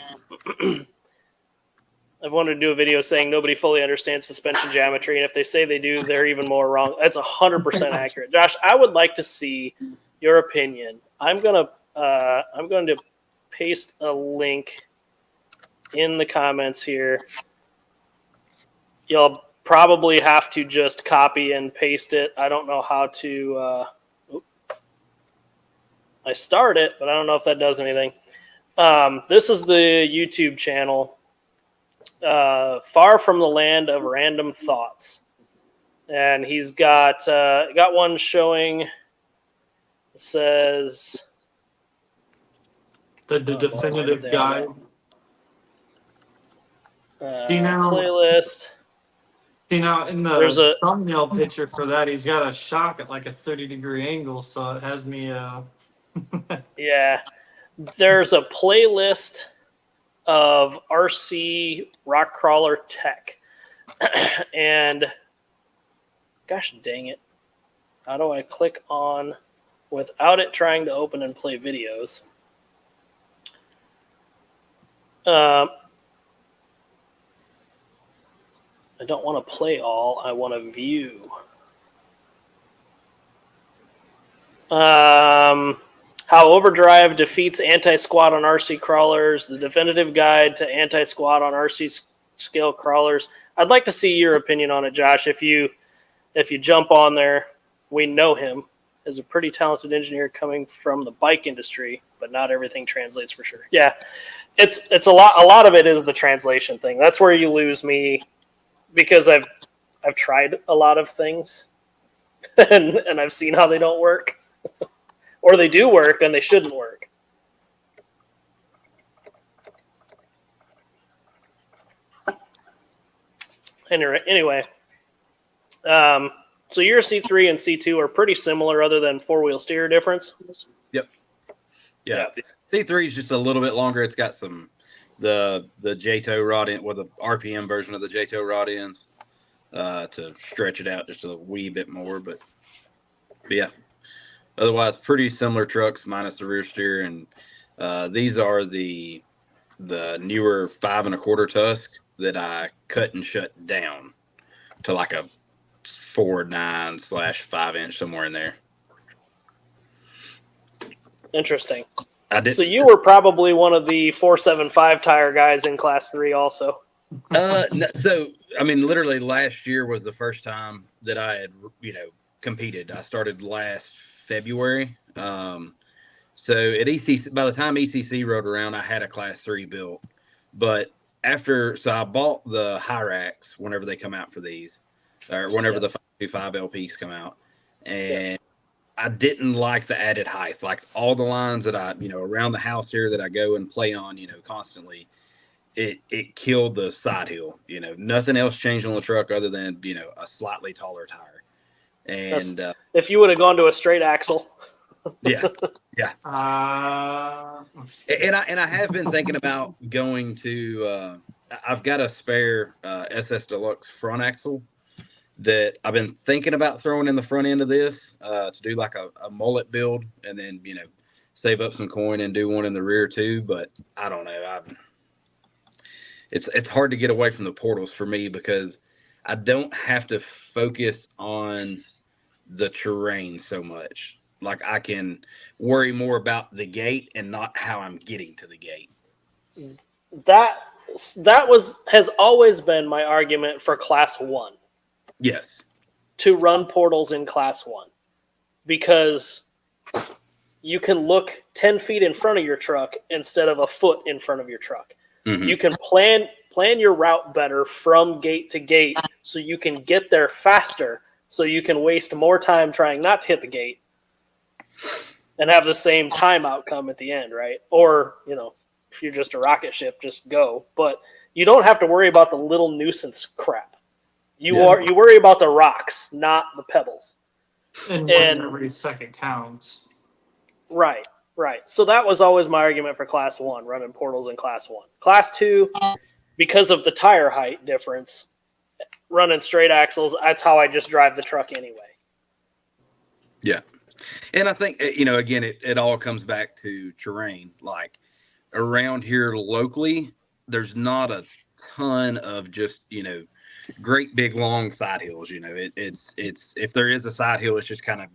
I've wanted to do a video saying nobody fully understands suspension geometry, and if they say they do, they're even more wrong. That's 100% accurate. Josh, I would like to see your opinion. I'm going to paste a link in the comments here. You'll probably have to just copy and paste it. I don't know how to. I start it, but I don't know if that does anything. This is the YouTube channel, Far from the Land of Random Thoughts. And he's got one showing, it says... The definitive guide. Playlist. See, now in the thumbnail picture for that, he's got a shock at like a 30-degree angle, so it has me... Yeah. There's a playlist of RC rock crawler tech. And gosh dang it. How do I click on without it trying to open and play videos? I don't want to play all. I want to view. How Overdrive defeats anti-squat on RC crawlers, the definitive guide to anti-squat on RC scale crawlers. I'd like to see your opinion on it, Josh. If you if you jump on there, we know him as a pretty talented engineer coming from the bike industry, but not everything translates for sure. Yeah, it's a lot of it is the translation thing. That's where you lose me, because I've tried a lot of things and I've seen how they don't work. Or they do work and they shouldn't work. Anyway, so your C3 and C2 are pretty similar other than four-wheel steer difference? Yep. Yeah. C3 is just a little bit longer. It's got some the J-toe rod in, well, the RPM version of the J-toe rod ends to stretch it out just a wee bit more. But yeah, otherwise pretty similar trucks minus the rear steer. And these are the newer 5 1/4 Tusk that I cut and shut down to like a 4.9/5 inch, somewhere in there. Interesting. So you were probably one of the 475 tire guys in Class 3 also. No, so I mean, literally last year was the first time that I had, competed. I started last February. So at ECC, by the time ECC rode around, I had a Class 3 built. But so I bought the Hyrax whenever they come out for these, or whenever the 525 LPs come out, and I didn't like the added height. Like all the lines that I, around the house here that I go and play on, constantly, it killed the side hill. Nothing else changed on the truck other than, a slightly taller tire. And if you would have gone to a straight axle. Yeah. And I have been thinking about going to. I've got a spare SS Deluxe front axle that I've been thinking about throwing in the front end of this to do like a mullet build, and then save up some coin and do one in the rear too. But I don't know. It's hard to get away from the portals for me because I don't have to focus on the terrain so much. Like I can worry more about the gate and not how I'm getting to the gate. That has always been my argument for Class 1. Yes. To run portals in Class 1. Because you can look 10 feet in front of your truck instead of a foot in front of your truck. Mm-hmm. You can plan your route better from gate to gate so you can get there faster, so you can waste more time trying not to hit the gate and have the same time outcome at the end, right? Or, if you're just a rocket ship, just go. But you don't have to worry about the little nuisance crap. You worry about the rocks, not the pebbles. And every second counts. Right. So that was always my argument for Class 1, running portals in Class 1. Class 2, because of the tire height difference, running straight axles, that's how I just drive the truck anyway. Yeah. And I think, again, it all comes back to terrain. Like around here locally, there's not a ton of just, great big long side hills. It's if there is a side hill, it's just kind of,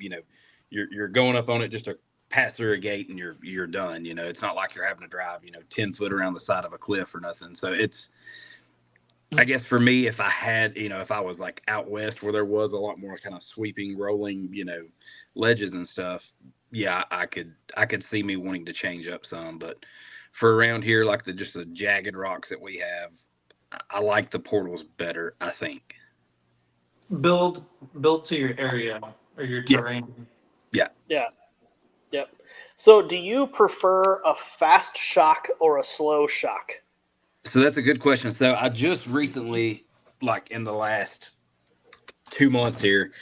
you're going up on it just to pass through a gate and you're done. It's not like you're having to drive, 10 foot around the side of a cliff or nothing. So I guess for me, if I had, if I was like out west where there was a lot more kind of sweeping, rolling, ledges and stuff, yeah, I could see me wanting to change up some. But for around here, like just the jagged rocks that we have, I like the portals better, I think. Build to your area or your terrain. Yeah. Yep. So do you prefer a fast shock or a slow shock? So that's a good question. So I just recently, like in the last 2 months here,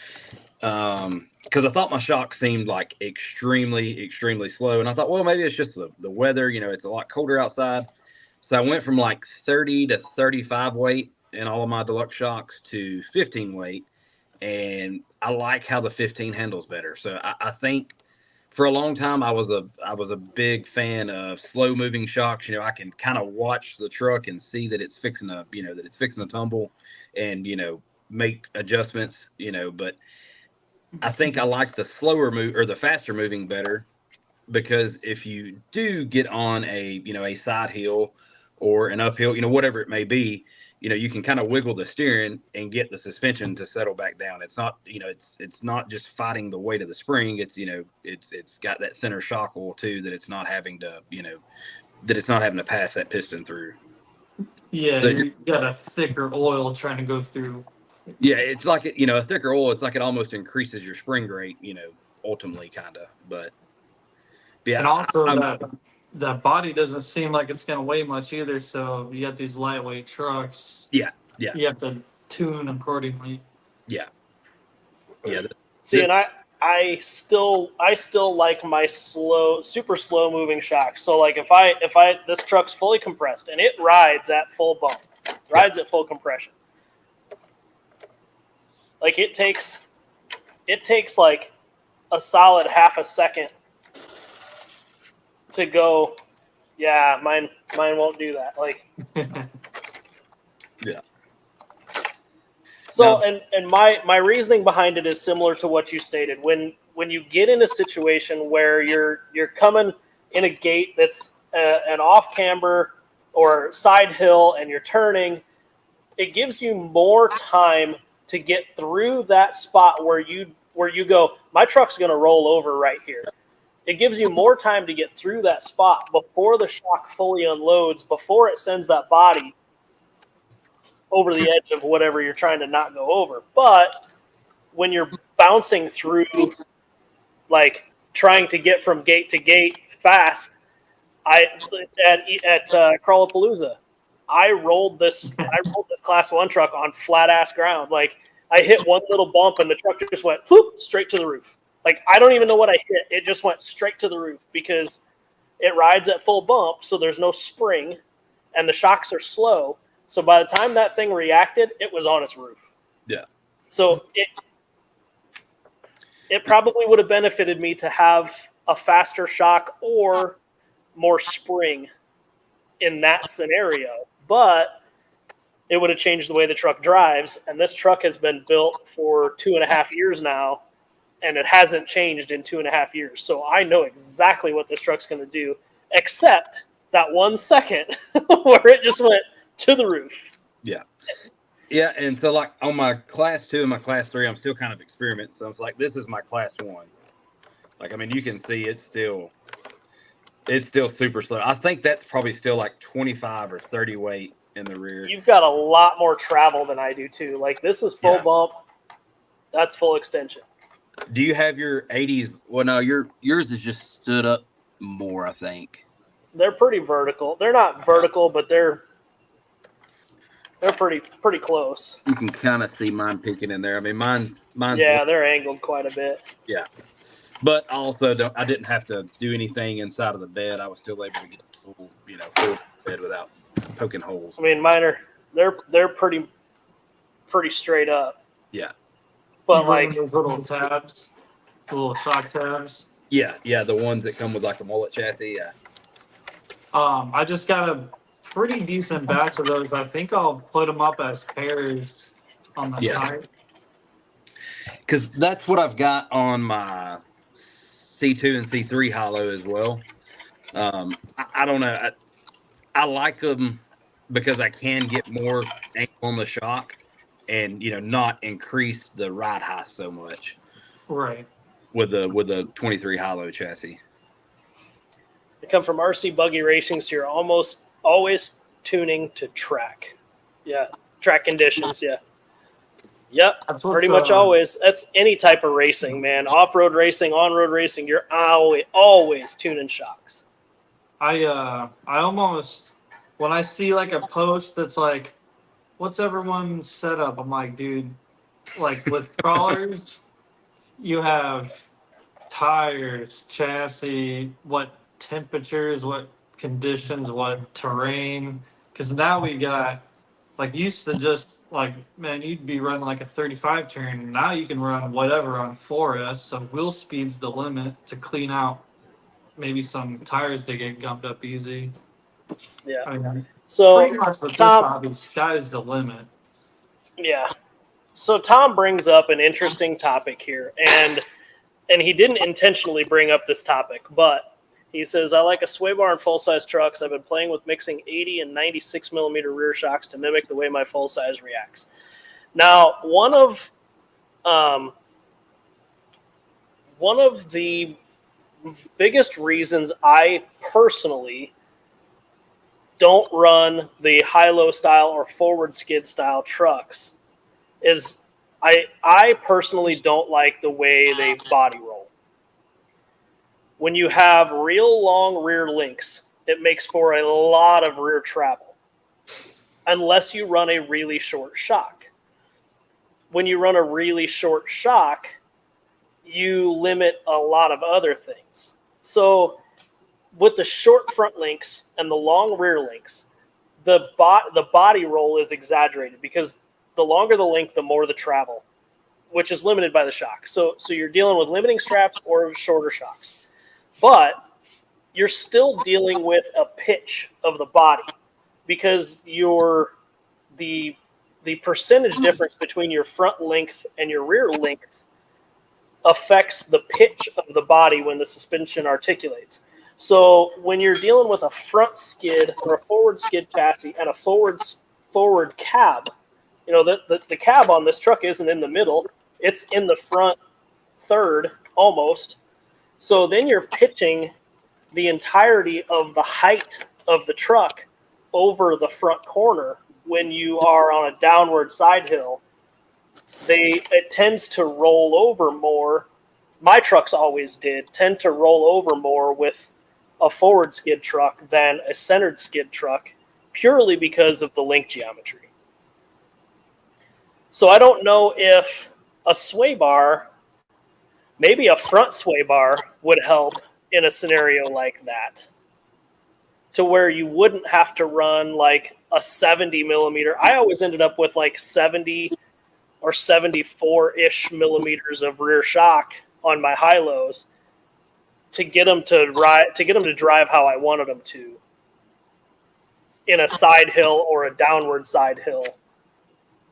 because I thought my shock seemed like extremely, extremely slow. And I thought, well, maybe it's just the weather. It's a lot colder outside. So I went from like 30 to 35 weight in all of my deluxe shocks to 15 weight. And I like how the 15 handles better. So I think for a long time, I was a big fan of slow moving shocks. I can kind of watch the truck and see that it's fixing to tumble and, make adjustments, but I think I like the slower move or the faster moving better, because if you do get on a side hill or an uphill, whatever it may be, you can kind of wiggle the steering and get the suspension to settle back down. It's not, it's not just fighting the weight of the spring. It's, it's got that thinner shock oil too, that it's not having to, that it's not having to pass that piston through. Yeah, So you got a thicker oil trying to go through. yeah, it's like, a thicker oil. It's like it almost increases your spring rate, ultimately kind of, but yeah. And also that body doesn't seem like it's going to weigh much either. So you got these lightweight trucks. Yeah. You have to tune accordingly. Yeah. See, and I still like my super slow moving shocks. So like if this truck's fully compressed and it rides at full bump, rides at full compression, like it takes like a solid half a second to go. Yeah, mine won't do that. Like, Yeah. So, No. and my reasoning behind it is similar to what you stated. When you get in a situation where you're coming in a gate that's an off camber or side hill and you're turning, it gives you more time to get through that spot where you go, my truck's going to roll over right here. It gives you more time to get through that spot before the shock fully unloads, before it sends that body over the edge of whatever you're trying to not go over. But when you're bouncing through, like trying to get from gate to gate fast, at Crawlapalooza, I rolled this Class 1 truck on flat ass ground. Like I hit one little bump and the truck just went whoop, straight to the roof. Like I don't even know what I hit. It just went straight to the roof because it rides at full bump, so there's no spring and the shocks are slow. So by the time that thing reacted, it was on its roof. Yeah. So it probably would have benefited me to have a faster shock or more spring in that scenario, but it would have changed the way the truck drives. And this truck has been built for 2.5 years now, and it hasn't changed in 2.5 years. So I know exactly what this truck's going to do, except that 1 second where it just went to the roof. Yeah, and so like on my Class 2 and my Class 3, I'm still kind of experimenting. So it's like, this is my Class 1. Like, I mean, you can see it's still super slow. I think that's probably still like 25 or 30 weight in the rear. You've got a lot more travel than I do too. Like this is full bump. That's full extension. Do you have your 80s? Well, no, yours is just stood up more, I think. They're pretty vertical. They're not vertical, but they're pretty close. You can kind of see mine peeking in there. I mean, mine's Yeah, they're angled quite a bit. Yeah, but also I didn't have to do anything inside of the bed. I was still able to get full bed without poking holes. I mean, mine are they're pretty straight up. Yeah, but like those little tabs, little shock tabs. Yeah, the ones that come with like the mullet chassis. Yeah. I just got a pretty decent batch of those. I think I'll put them up as pairs on the side. Because that's what I've got on my C2 and C3 hollow as well. I don't know. I like them because I can get more angle on the shock and, not increase the ride height so much. Right. With the 23 hollow chassis. They come from RC Buggy Racing, so you're almost always tuning to track. Yeah, track conditions, yeah. Yep, pretty much always. That's any type of racing, man. Off-road racing, on-road racing, you're always tuning shocks. I almost, when I see like a post that's like, what's everyone's setup? I'm like, dude, like with crawlers, you have tires, chassis, what temperatures, what conditions, what terrain. Because now we got, like, used to just, like, man, you'd be running like a 35 turn. Now you can run whatever on 4S. So wheel speed's the limit to clean out maybe some tires that get gummed up easy. Yeah. I mean, So pretty much with this hobby, sky's the limit. Yeah. So Tom brings up an interesting topic here, and he didn't intentionally bring up this topic, but He says, I like a sway bar and full-size trucks. I've been playing with mixing 80 and 96 millimeter rear shocks to mimic the way my full-size reacts. Now, one of the biggest reasons I personally don't run the high-low style or forward skid style trucks is I personally don't like the way they body roll. When you have real long rear links, it makes for a lot of rear travel, unless you run a really short shock. When you run a really short shock, you limit a lot of other things. So with the short front links and the long rear links, the body roll is exaggerated because the longer the link, the more the travel, which is limited by the shock. So you're dealing with limiting straps or shorter shocks. But you're still dealing with a pitch of the body because the percentage difference between your front length and your rear length affects the pitch of the body when the suspension articulates. So when you're dealing with a front skid or a forward skid chassis and a forward cab, the cab on this truck isn't in the middle. It's in the front third almost. So then you're pitching the entirety of the height of the truck over the front corner when you are on a downward side hill. It tends to roll over more. My trucks always tend to roll over more with a forward skid truck than a centered skid truck, purely because of the link geometry. So I don't know if a sway bar, maybe a front sway bar, would help in a scenario like that, to where you wouldn't have to run like a 70 millimeter. I always ended up with like 70 or 74-ish millimeters of rear shock on my high-lows to get them to drive how I wanted them to in a side hill or a downward side hill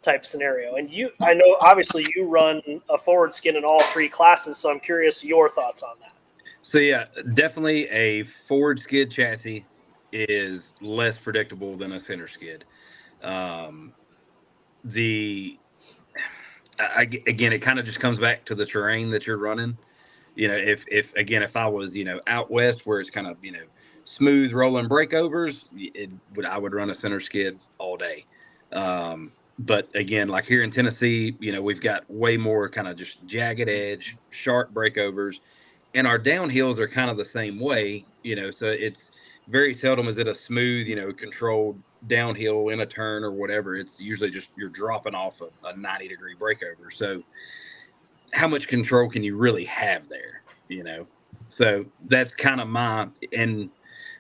type scenario. And I know obviously you run a forward skid in all three classes, so I'm curious your thoughts on that. So yeah, definitely a forward skid chassis is less predictable than a center skid. Again, it kind of just comes back to the terrain that you're running. If I was, out west where it's kind of, smooth rolling breakovers, I would run a center skid all day. But again, like here in Tennessee, we've got way more kind of just jagged edge, sharp breakovers, and our downhills are kind of the same way, so it's very seldom is it a smooth, controlled downhill in a turn or whatever. It's usually just you're dropping off a 90-degree breakover. So how much control can you really have there, So that's kind of and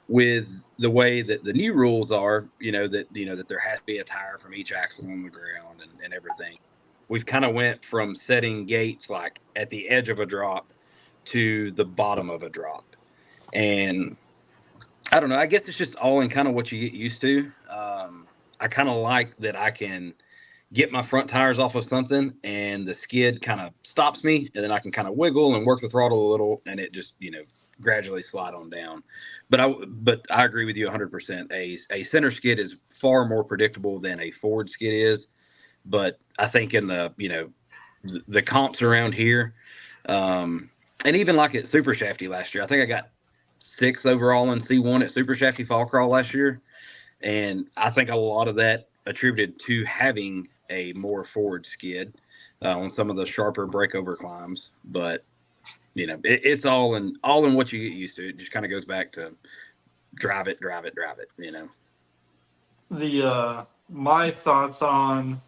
with the way that the new rules are, that there has to be a tire from each axle on the ground and everything. We've kind of went from setting gates like at the edge of a drop to the bottom of a drop. And I don't know, I guess it's just all in kind of what you get used to. I kind of like that I can get my front tires off of something and the skid kind of stops me, and then I can kind of wiggle and work the throttle a little, and it just, gradually slide on down. But I agree with you 100%. A center skid is far more predictable than a forward skid is. But I think in the comps around here, and even like at Super Shafty last year, I think I got 6 overall in C1 at Super Shafty Fall Crawl last year. And I think a lot of that attributed to having a more forward skid on some of the sharper breakover climbs. But it's all in what you get used to. It just kind of goes back to drive it. My thoughts on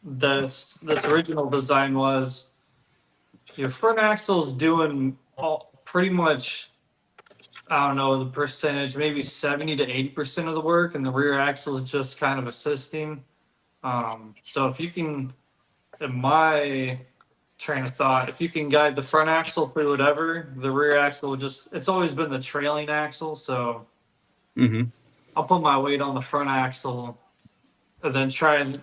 this original design was your front axle's doing pretty much, I don't know the percentage, maybe 70 to 80% of the work, and the rear axle is just kind of assisting. So if you can, in my train of thought, if you can guide the front axle through whatever, the rear axle will it's always been the trailing axle. So I'll put my weight on the front axle and then try and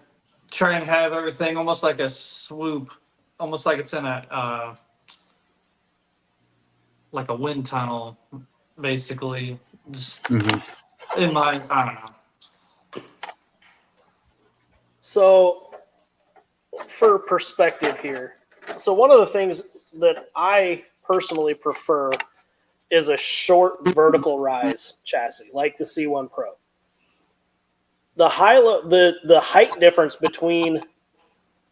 have everything almost like a swoop, almost like it's in like a wind tunnel, basically. Just Mhm. in my, I don't know. So, for perspective here, so one of the things that I personally prefer is a short vertical rise chassis, like the C1 Pro. The height difference between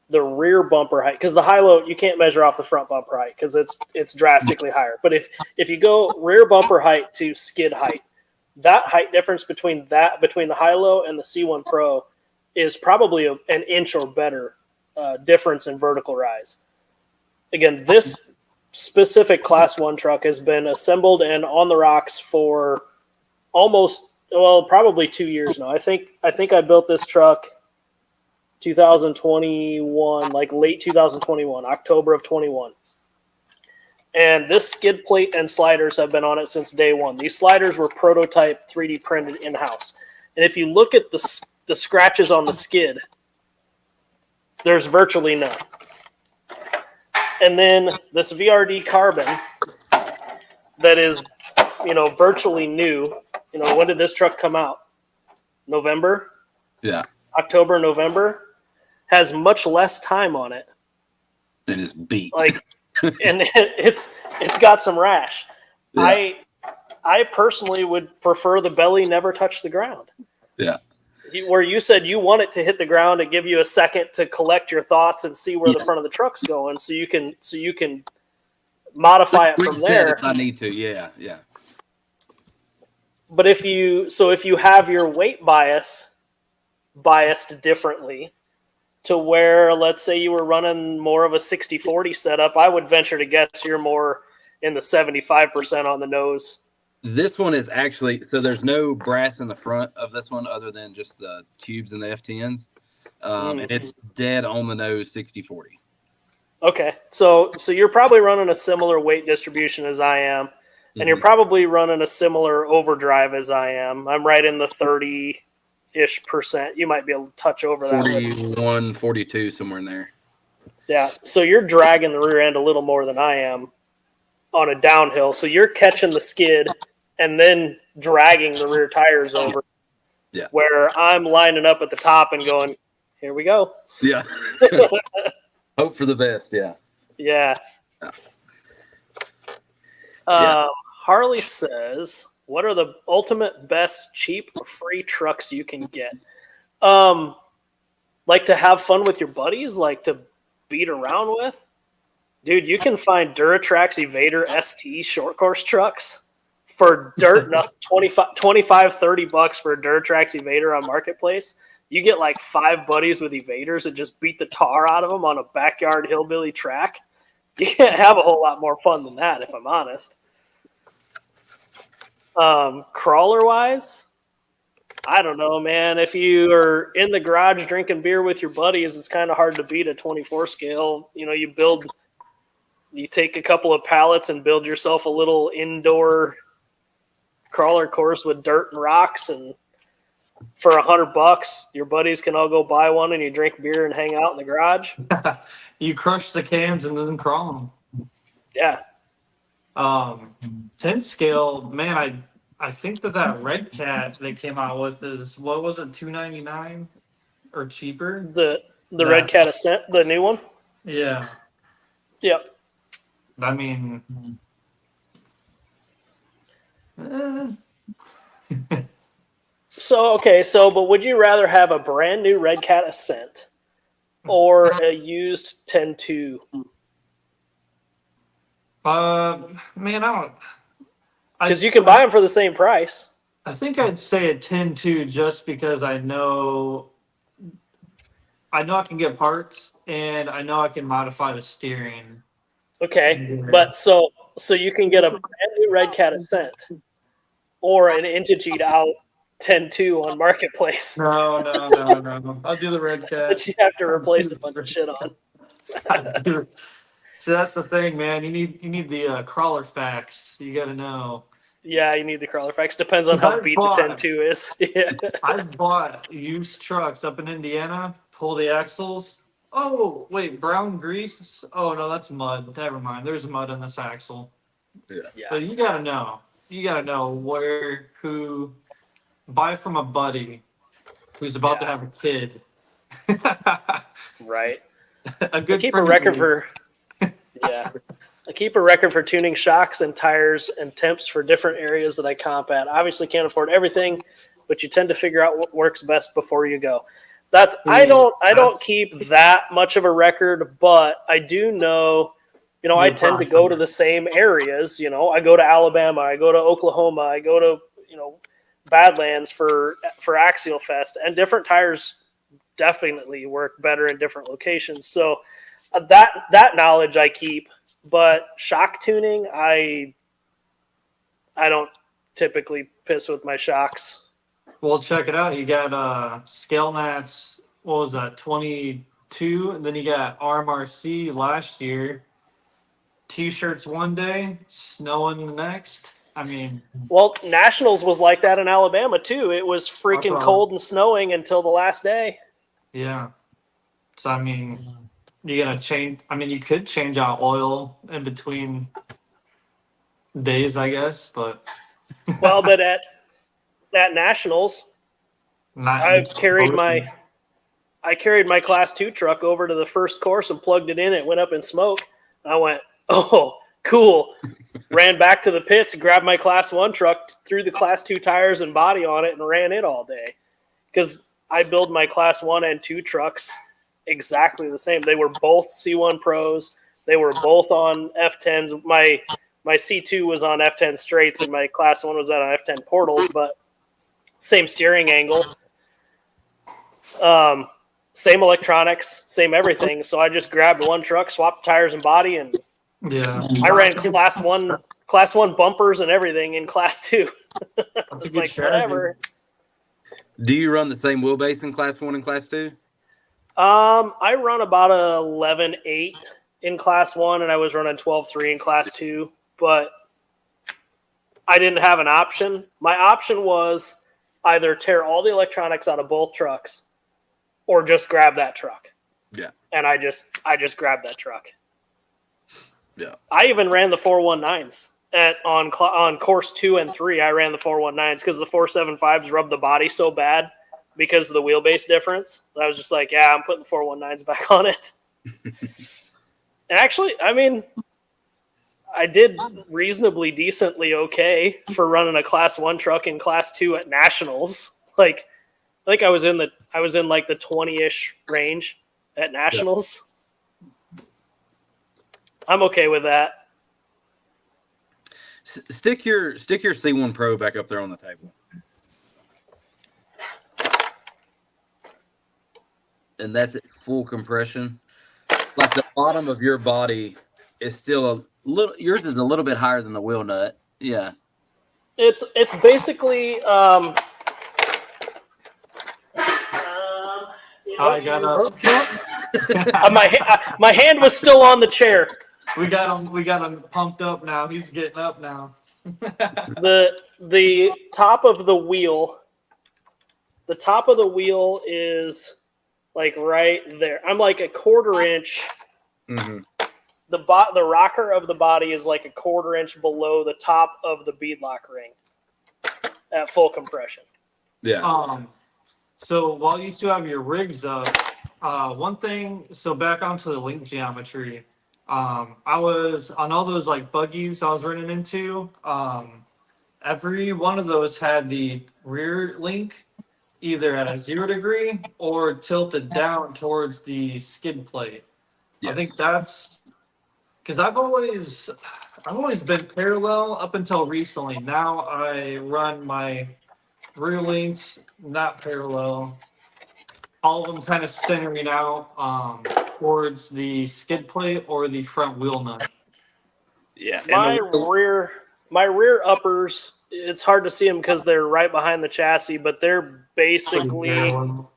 the rear bumper height, because the high-low you can't measure off the front bumper height because it's drastically higher. But if you go rear bumper height to skid height, that height difference between the high-low and the C1 Pro is probably an inch or better difference in vertical rise. Again, this specific Class 1 truck has been assembled and on the rocks for probably 2 years now. I think I built this truck 2021, like late 2021, October of 21. And this skid plate and sliders have been on it since day one. These sliders were prototype 3D printed in-house. And if you look at the scratches on the skid, there's virtually none. And then this VRD carbon that is, virtually new. When did this truck come out? November? Yeah. October, November. Has much less time on it. And it's beat. And it's got some rash. Yeah. I personally would prefer the belly never touch the ground. Yeah. Where you said you want it to hit the ground to give you a second to collect your thoughts and see where the front of the truck's going, so you can modify it from there. If I need to, yeah. But if you have your weight biased differently, to where, let's say you were running more of a 60-40 setup, I would venture to guess you're more in the 75% on the nose. This one is actually, so there's no brass in the front of this one other than just the tubes and the F10s. And it's dead on the nose 60-40. Okay. So you're probably running a similar weight distribution as I am. And you're probably running a similar overdrive as I am. I'm right in the 30-ish percent. You might be able to touch over that. 41, 42, somewhere in there. Yeah. So you're dragging the rear end a little more than I am on a downhill. So you're catching the skid and then dragging the rear tires over. Yeah. Where I'm lining up at the top and going, here we go. Yeah. Hope for the best. Yeah. Yeah. Harley says, what are the ultimate best cheap free trucks you can get? Like to have fun with your buddies, like to beat around with? Dude, you can find Duratrax Evader ST short course trucks for dirt, $25-$30 for a Duratrax Evader on Marketplace. You get like 5 buddies with Evaders and just beat the tar out of them on a backyard hillbilly track. You can't have a whole lot more fun than that, if I'm honest. Crawler wise, I don't know, man. If you are in the garage drinking beer with your buddies, it's kind of hard to beat a 24 scale. You take a couple of pallets and build yourself a little indoor crawler course with dirt and rocks, and for $100, your buddies can all go buy one and you drink beer and hang out in the garage. You crush the cans and then crawl them. Yeah. 10 scale, man, I think that Red Cat they came out with is, what was it, $299 or cheaper? The Red Cat Ascent, the new one? Yeah. Yep. I mean, but would you rather have a brand new Red Cat Ascent or a used 10.2? Man, I don't. Because you can buy them for the same price. I think I'd say a 10.2 just because I know I can get parts and I know I can modify the steering. Okay, but so you can get a brand new Red Cat Ascent or an Integeed out 10.2 on Marketplace. No. I'll do the Red Cat. That you have to replace a bunch of shit on. So that's the thing, man. You need the crawler facts. You got to know. Yeah, you need the crawler facts. Depends on how beat the 10.2 is. Yeah. I've bought used trucks up in Indiana. Pull the axles. Oh, wait, brown grease? Oh, no, that's mud. Never mind. There's mud in this axle. Yeah. So you got to know. you gotta know who buy from a buddy who's about to have a kid. Right. A I good keep a friend record is- for yeah. I keep a record for tuning shocks and tires and temps for different areas that I comp at. Obviously can't afford everything, but you tend to figure out what works best before you go. I don't keep that much of a record, but I do know, I tend to go to the same areas. I go to Alabama, I go to Oklahoma, I go to, Badlands for Axial Fest, and different tires definitely work better in different locations. So that knowledge I keep, but shock tuning, I don't typically piss with my shocks. Well, check it out. You got Scale Nats, what was that, 22? And then you got RMRC last year. T-shirts one day, snowing the next. I mean, Well, Nationals was like that in Alabama too. It was freaking That's cold and snowing until the last day. yeah. So, I mean, you're going to change. I mean, you could change out oil in between days, I guess, but Well, but at Nationals, not. I carried my Class 2 truck over to the first course and plugged it in. It went up in smoke. I went, oh, cool. Ran back to the pits, grabbed my Class 1 truck, threw the Class 2 tires and body on it, and ran it all day. Because I build my Class 1 and 2 trucks exactly the same. They were both C1 Pros. They were both on F10s. My C2 was on F10 straights, and my Class 1 was on F10 portals, but same steering angle. Same electronics, same everything. So I just grabbed one truck, swapped the tires and body, and Yeah. I ran Class 1 bumpers and everything in Class 2. That's a It's good like, strategy. whatever. Do you run the same wheelbase in Class 1 and Class 2? I run about a 11.8 in Class 1, and I was running 12.3 in Class 2, but I didn't have an option. My option was either tear all the electronics out of both trucks or just grab that truck. Yeah. And I just grabbed that truck. Yeah. I even ran the 419s on course 2 and 3. I ran the 419s because the 475s rubbed the body so bad because of the wheelbase difference. I was just like, yeah, I'm putting the 419s back on it. And actually, I mean, I did reasonably decently okay for running a Class 1 truck in Class 2 at Nationals. Like, I think I was in like the 20-ish range at Nationals. Yeah. I'm okay with that. Stick your C1 Pro back up there on the table. And that's at full compression. Like the bottom of your body is still a little. Yours is a little bit higher than the wheel nut. Yeah. It's basically. I got my hand was still on the chair. We got him pumped up now. He's getting up now. The top of the wheel. The top of the wheel is like right there. I'm like a quarter inch. Mm-hmm. The rocker of the body is like a quarter inch below the top of the beadlock ring at full compression. Yeah. So while you two have your rigs up, one thing. So back onto the link geometry. I was on all those like buggies I was running into. Every one of those had the rear link either at a 0 degree or tilted down towards the skid plate. Yes. I think that's because I've always been parallel up until recently. Now I run my rear links not parallel. All of them kind of centering out towards the skid plate or the front wheel nut. Yeah. My rear uppers, it's hard to see them because they're right behind the chassis, but they're damn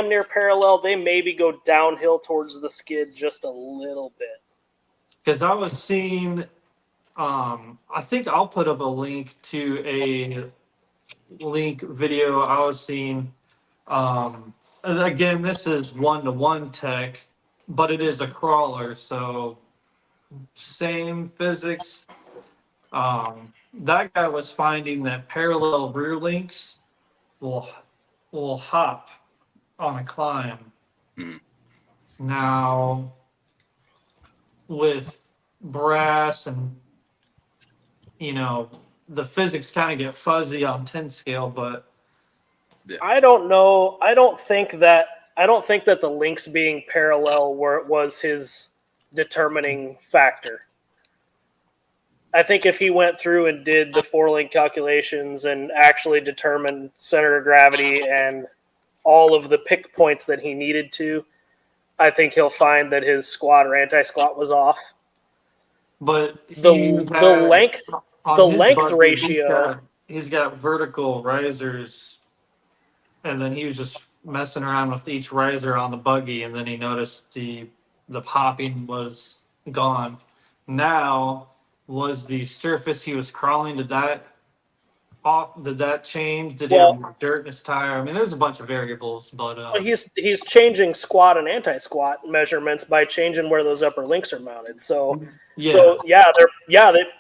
near parallel. They maybe go downhill towards the skid just a little bit. Because I was seeing, I think I'll put up a link to a link video I was seeing. Again, this is 1-to-1 tech, but it is a crawler, so same physics. That guy was finding that parallel rear links will hop on a climb. Hmm. Now, with brass and the physics kind of get fuzzy on 10 scale, but I don't know. I don't think that the links being parallel was his determining factor. I think if he went through and did the 4-link calculations and actually determined center of gravity and all of the pick points that he needed to, I think he'll find that his squat or anti-squat was off. but The he length on the his length buggy, ratio. he's got vertical risers, and then he was just messing around with each riser on the buggy, and then he noticed the popping was gone. Now, was the surface he was crawling, did that change? Did he have more dirt in his tire? I mean, there's a bunch of variables, but He's changing squat and anti-squat measurements by changing where those upper links are mounted. So they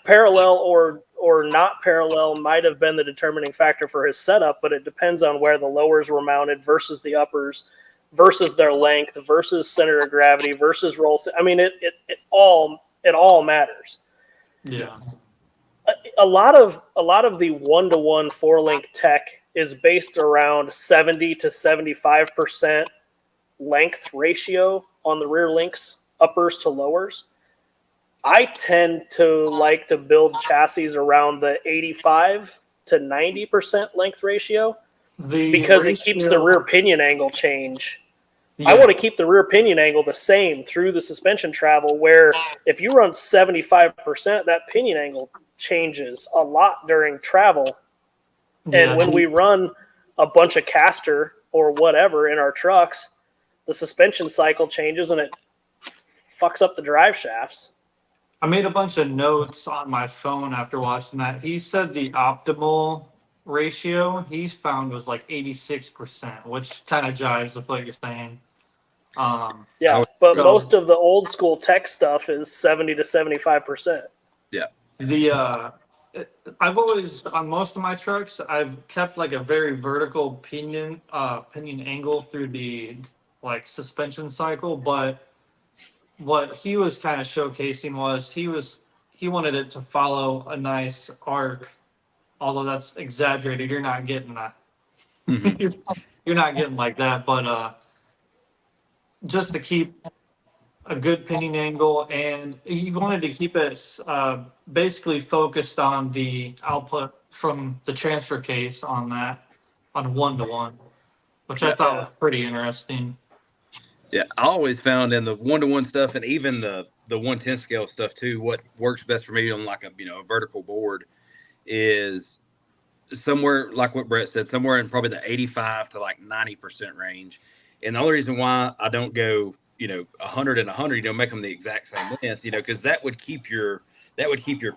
parallel or not parallel might have been the determining factor for his setup, but it depends on where the lowers were mounted versus the uppers, versus their length, versus center of gravity, versus roll. I mean, it all matters. yeah. A lot of the 1-to-1 4-link tech is based around 70 to 75% length ratio on the rear links, uppers to lowers. I tend to like to build chassis around the 85 to 90% length ratio because it keeps the rear pinion angle change. Yeah. I want to keep the rear pinion angle the same through the suspension travel, where if you run 75%, that pinion angle changes a lot during travel. And when we run a bunch of caster or whatever in our trucks, the suspension cycle changes and it fucks up the drive shafts. I made a bunch of notes on my phone after watching that. He said the optimal ratio he's found was like 86%, which kind of jives with what you're saying. But most of the old school tech stuff is 70 to 75%. Yeah. I've always, on most of my trucks, I've kept like a very vertical pinion angle through the suspension cycle, but what he was kind of showcasing was he wanted it to follow a nice arc, although that's exaggerated. You're not getting that. Mm-hmm. You're not getting like that, but just to keep a good pinion angle, and he wanted to keep it basically focused on the output from the transfer case on 1-to-1, which I thought was pretty interesting. Yeah, I always found in the 1-to-1 stuff and even the 110 scale stuff too, what works best for me on like a vertical board is somewhere like what Brett said, somewhere in probably the 85 to like 90% range. And the only reason why I don't go 100 and 100, make them the exact same length, because that would keep your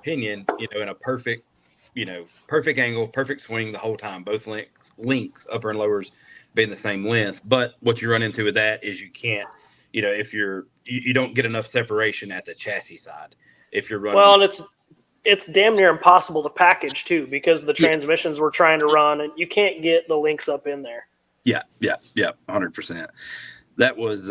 pinion, in a perfect angle, perfect swing the whole time, both links, upper and lowers being the same length. But what you run into with that is you can't, if you don't get enough separation at the chassis side if you're running. Well, and it's damn near impossible to package too, because the transmissions we're trying to run, and you can't get the links up in there. Yeah, 100%. That was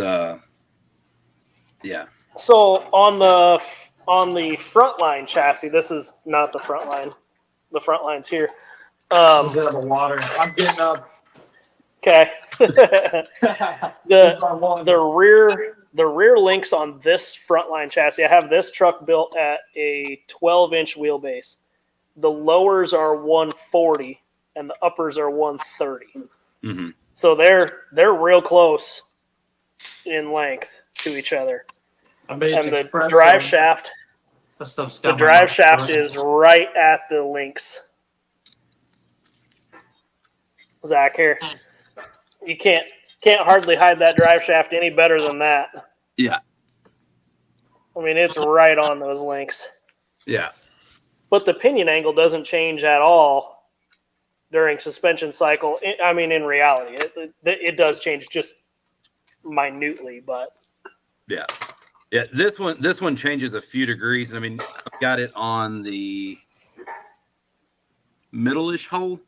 yeah. So on the frontline chassis, this is not the front line. The front line's here. The water. I'm getting up. Okay. the rear links on this frontline chassis. I have this truck built at a 12-inch wheelbase. The lowers are 140 and the uppers are 130. Mm-hmm. So they're real close in length to each other. And the drive shaft is right at the links. Zach, here. You can't hardly hide that drive shaft any better than that. Yeah. I mean, it's right on those links. Yeah. But the pinion angle doesn't change at all during suspension cycle. I mean, in reality, it does change just minutely, but yeah. This one changes a few degrees. I mean, I've got it on the middle-ish hole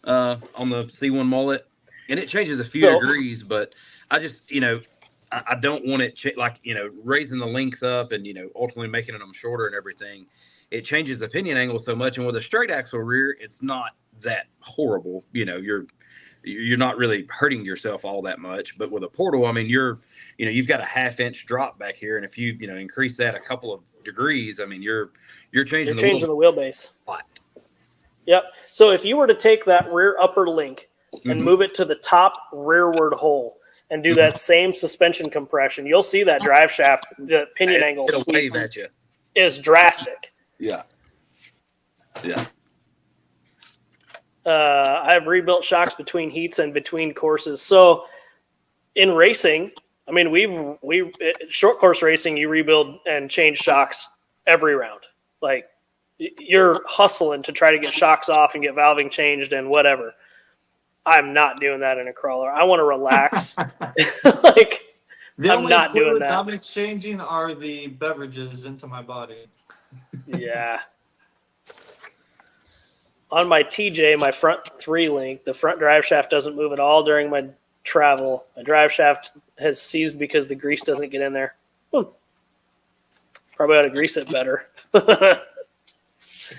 on the C1 mullet, and it changes a few So- degrees, but I just, I don't want it raising the length up and, ultimately making them shorter and everything. It changes the pinion angle so much. And with a straight axle rear, it's not that horrible. You're not really hurting yourself all that much. But with a portal, I mean, you've got a 1/2 inch drop back here. And if you, increase that a couple of degrees, I mean, you're changing You're changing the wheelbase. lot. Yep. So if you were to take that rear upper link and Mhm. move it to the top rearward hole and do that same suspension compression, you'll see that drive shaft, the pinion angle It'll sweep wave at you. is drastic. Yeah. Yeah. I've rebuilt shocks between heats and between courses. So in racing, I mean, we short course racing, you rebuild and change shocks every round. Like you're hustling to try to get shocks off and get valving changed and whatever. I'm not doing that in a crawler. I want to relax. Like The I'm only not doing fluids that. I'm exchanging are the beverages into my body. Yeah. On my TJ, my front 3-link, the front drive shaft doesn't move at all during my travel. My drive shaft has seized because the grease doesn't get in there. Probably ought to grease it better.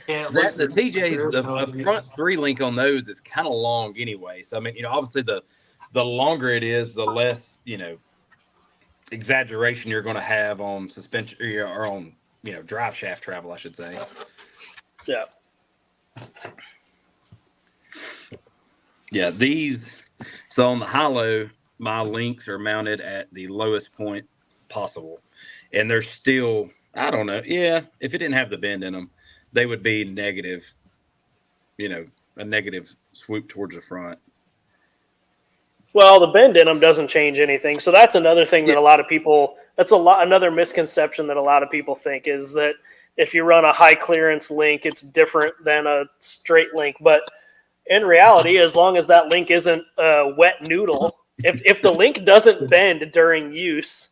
Can't The listen to TJs, the beer front 3-link on those is kind of long anyway. So I mean, obviously the longer it is, the less exaggeration you're going to have on suspension or on drive shaft travel, I should say. Yeah. Yeah, so on the high-low, my links are mounted at the lowest point possible, and they're still, I don't know. Yeah, if it didn't have the bend in them, they would be negative. A negative swoop towards the front. Well, the bend in them doesn't change anything. So that's another thing that a lot of people, another misconception that a lot of people think is that if you run a high clearance link, it's different than a straight link. But in reality, as long as that link isn't a wet noodle, if the link doesn't bend during use,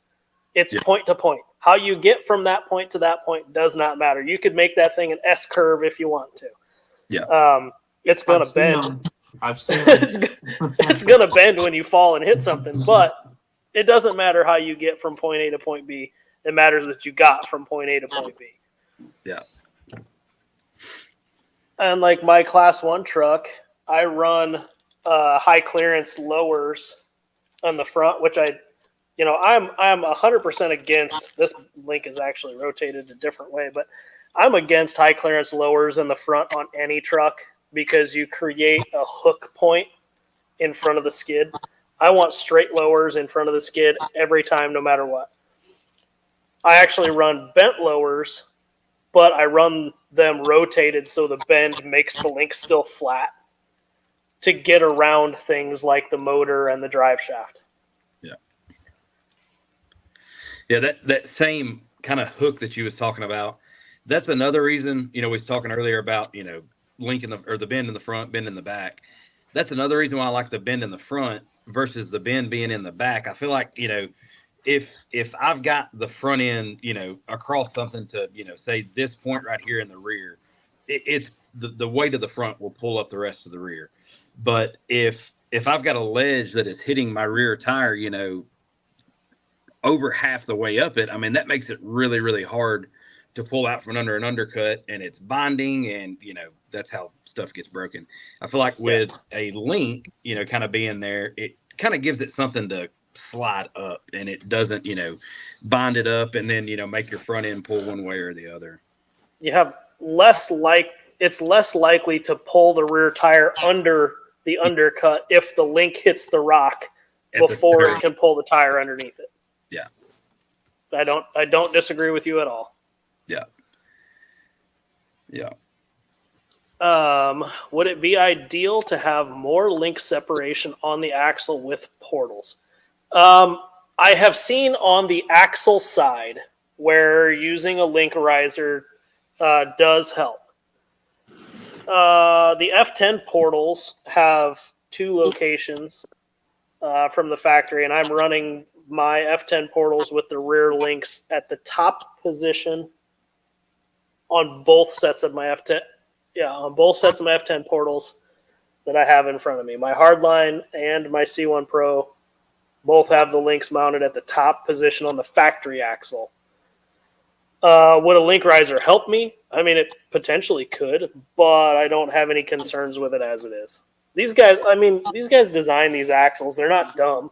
it's point to point. How you get from that point to that point does not matter. You could make that thing an S curve if you want to. Yeah. It's going to bend. I've seen them. It's going to bend when you fall and hit something, but it doesn't matter how you get from point A to point B. It matters that you got from point A to point B. Yeah. And like my class 1 truck, I run high clearance lowers on the front, which I'm 100% against. This link is actually rotated a different way, but I'm against high clearance lowers in the front on any truck because you create a hook point in front of the skid. I want straight lowers in front of the skid every time, no matter what. I actually run bent lowers, but I run them rotated so the bend makes the link still flat to get around things like the motor and the drive shaft. Yeah, that same kind of hook that you was talking about, that's another reason, we was talking earlier about, linking the bend in the front, bend in the back. That's another reason why I like the bend in the front versus the bend being in the back. I feel like, if I've got the front end, across something to, say this point right here in the rear, it's the weight of the front will pull up the rest of the rear. But if I've got a ledge that is hitting my rear tire, over half the way up it, I mean, that makes it really, really hard to pull out from under an undercut, and it's binding, and that's how stuff gets broken. I feel like with a link, kind of being there, it kind of gives it something to slide up, and it doesn't, bind it up and then make your front end pull one way or the other. You have it's less likely to pull the rear tire under the undercut if the link hits the rock before it can pull the tire underneath it. Yeah. I don't disagree with you at all. Yeah. Yeah. Would it be ideal to have more link separation on the axle with portals? I have seen on the axle side where using a link riser does help. The F10 portals have 2 locations from the factory, and I'm running my F10 portals with the rear links at the top position on both sets of my F10 Yeah, on both sets of my F10 portals that I have in front of me. My hardline and my C1 Pro both have the links mounted at the top position on the factory axle. Would a link riser help me? I mean, it potentially could, but I don't have any concerns with it as it is. These guys design these axles. They're not dumb.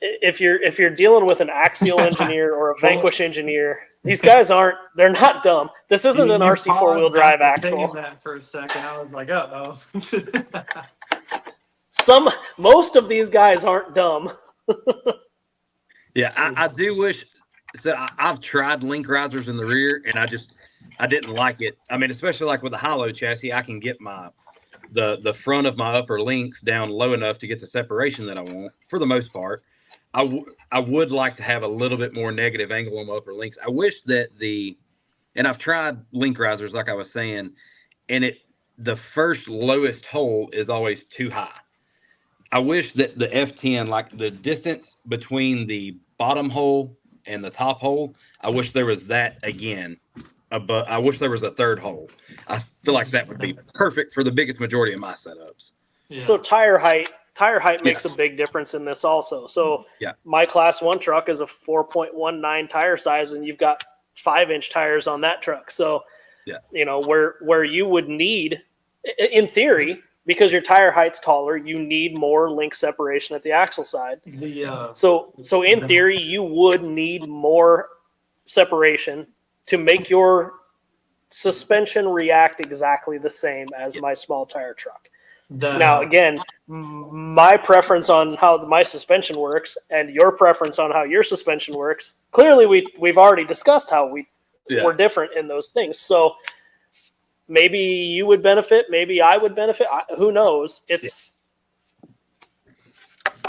If you're dealing with an Axial engineer or a Vanquish engineer, these guys they're not dumb. This isn't an RC four-wheel drive axle. Saying that for a second, I was like, uh-oh. Most of these guys aren't dumb. Yeah, I do wish. So I've tried link risers in the rear, and I didn't like it. I mean, especially like with the hollow chassis, I can get the front of my upper links down low enough to get the separation that I want for the most part. I would like to have a little bit more negative angle on my upper links. I wish that and I've tried link risers like I was saying, and the first lowest hole is always too high. I wish that the F10, like the distance between the bottom hole and the top hole, I wish there was that again. But I wish there was a third hole. I feel like that would be perfect for the biggest majority of my setups. Yeah. So tire height makes a big difference in this also. So my Class 1 truck is a 4.19 tire size, and you've got 5-inch tires on that truck. So, where you would need, in theory, because your tire height's taller, you need more link separation at the axle side. So in theory, you would need more separation to make your suspension react exactly the same as my small tire truck. Now, again, my preference on how my suspension works and your preference on how your suspension works, clearly we've already discussed how we're different in those things. So maybe you would benefit, maybe I would benefit. Who knows? It's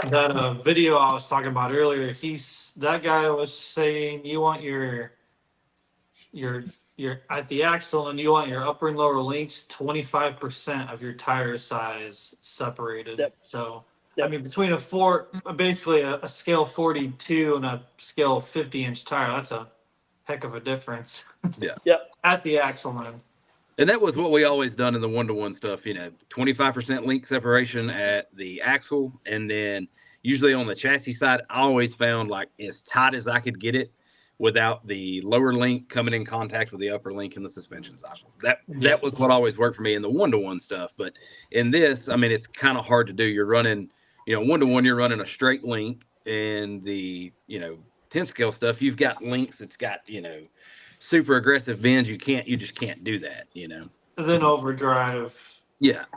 that video I was talking about earlier. That guy was saying you want your at the axle, and you want your upper and lower links 25% of your tire size separated. Yep. So Yep. I mean, between basically a scale 42 and a scale 50-inch tire, that's a heck of a difference. Yeah. Yep. At the axle, man. And that was what we always done in the 1-to-1 stuff, 25% link separation at the axle. And then usually on the chassis side, I always found like as tight as I could get it without the lower link coming in contact with the upper link in the suspension cycle. That was what always worked for me in the 1-to-1 stuff. But in this, I mean, it's kind of hard to do. You're running, 1-to-1, you're running a straight link. And the, 10 scale stuff, you've got links that's got, super aggressive bends. You just can't do that, Then overdrive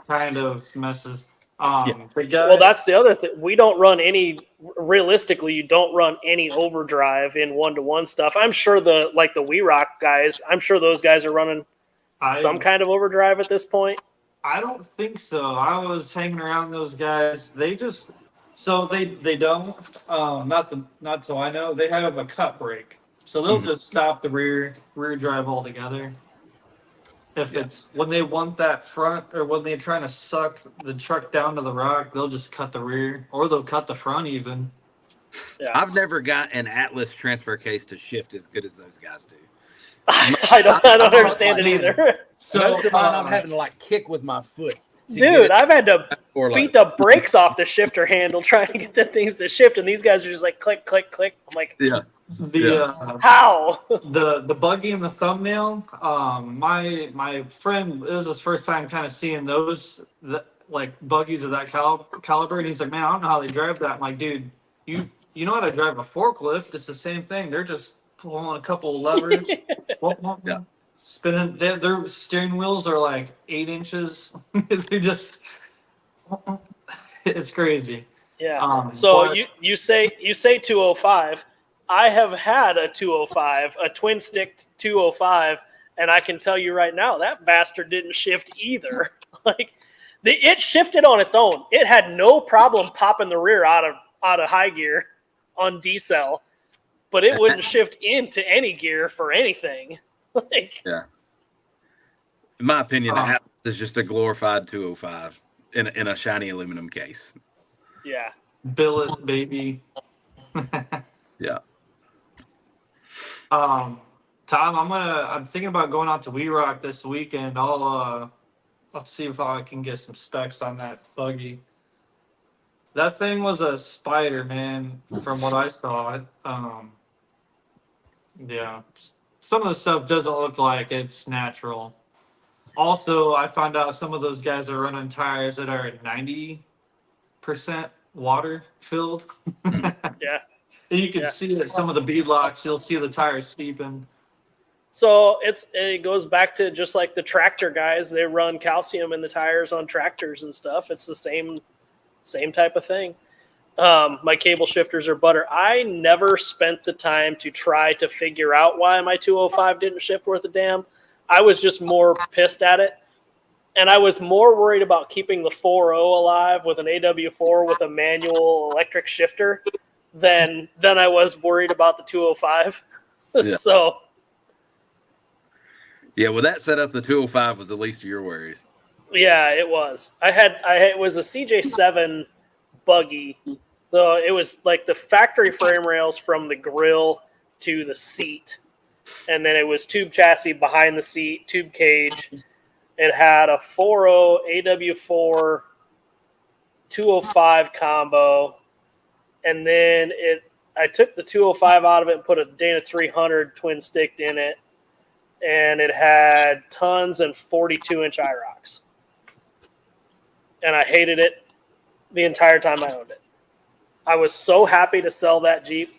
kind of messes. Well, that's the other thing. We don't run realistically, you don't run any overdrive in 1-to-1 stuff. I'm sure the We Rock guys, I'm sure those guys are running some kind of overdrive at this point. I don't think so. I was hanging around those guys. They just, they don't, not so I know, they have a cut brake. So they'll just stop the rear drive altogether. If it's when they want that front, or when they're trying to suck the truck down to the rock, they'll just cut the rear, or they'll cut the front even. Yeah. I've never got an Atlas transfer case to shift as good as those guys do. I don't understand it either. So I'm having to kick with my foot. Dude, I've had to beat the brakes off the shifter handle trying to get the things to shift, and these guys are just like click, click, click. I'm like, how? The buggy in the thumbnail. My friend, it was his first time kind of seeing those buggies of that caliber, and he's like, man, I don't know how they drive that. I'm like, dude, you know how to drive a forklift? It's the same thing. They're just pulling a couple of levers, spinning. Their steering wheels are like 8 inches. They're just, it's crazy. Yeah. So you say 205. I have had a 205, a twin stick 205, and I can tell you right now that bastard didn't shift either. It shifted on its own. It had no problem popping the rear out of high gear on decel, but it wouldn't shift into any gear for anything. In my opinion, the Atlas is just a glorified 205 in a shiny aluminum case. Yeah. Billet, baby. Yeah. Tom, I'm thinking about going out to We Rock this weekend. I'll see if I can get some specs on that buggy. That thing was a spider, man, from what I saw. Yeah. Some of the stuff doesn't look like it's natural. Also, I found out some of those guys are running tires that are 90% water filled. Yeah. And you can Yeah. see that some of the beadlocks, you'll see the tires steeping. So it goes back to just like the tractor guys. They run calcium in the tires on tractors and stuff. It's the same type of thing. My cable shifters are butter. I never spent the time to try to figure out why my 205 didn't shift worth a damn. I was just more pissed at it. And I was more worried about keeping the 4.0 alive with an AW4 with a manual electric shifter than I was worried about the 205. Yeah. So Yeah, well, that setup, the 205 was the least of your worries. yeah, it was. It was a CJ7 buggy. So it was like the factory frame rails from the grill to the seat. And then it was tube chassis behind the seat, tube cage. It had a 4.0 AW4 205 combo. And then I took the 205 out of it and put a Dana 300 twin sticked in it. And it had tons and 42-inch IROCs. And I hated it the entire time I owned it. I was so happy to sell that Jeep.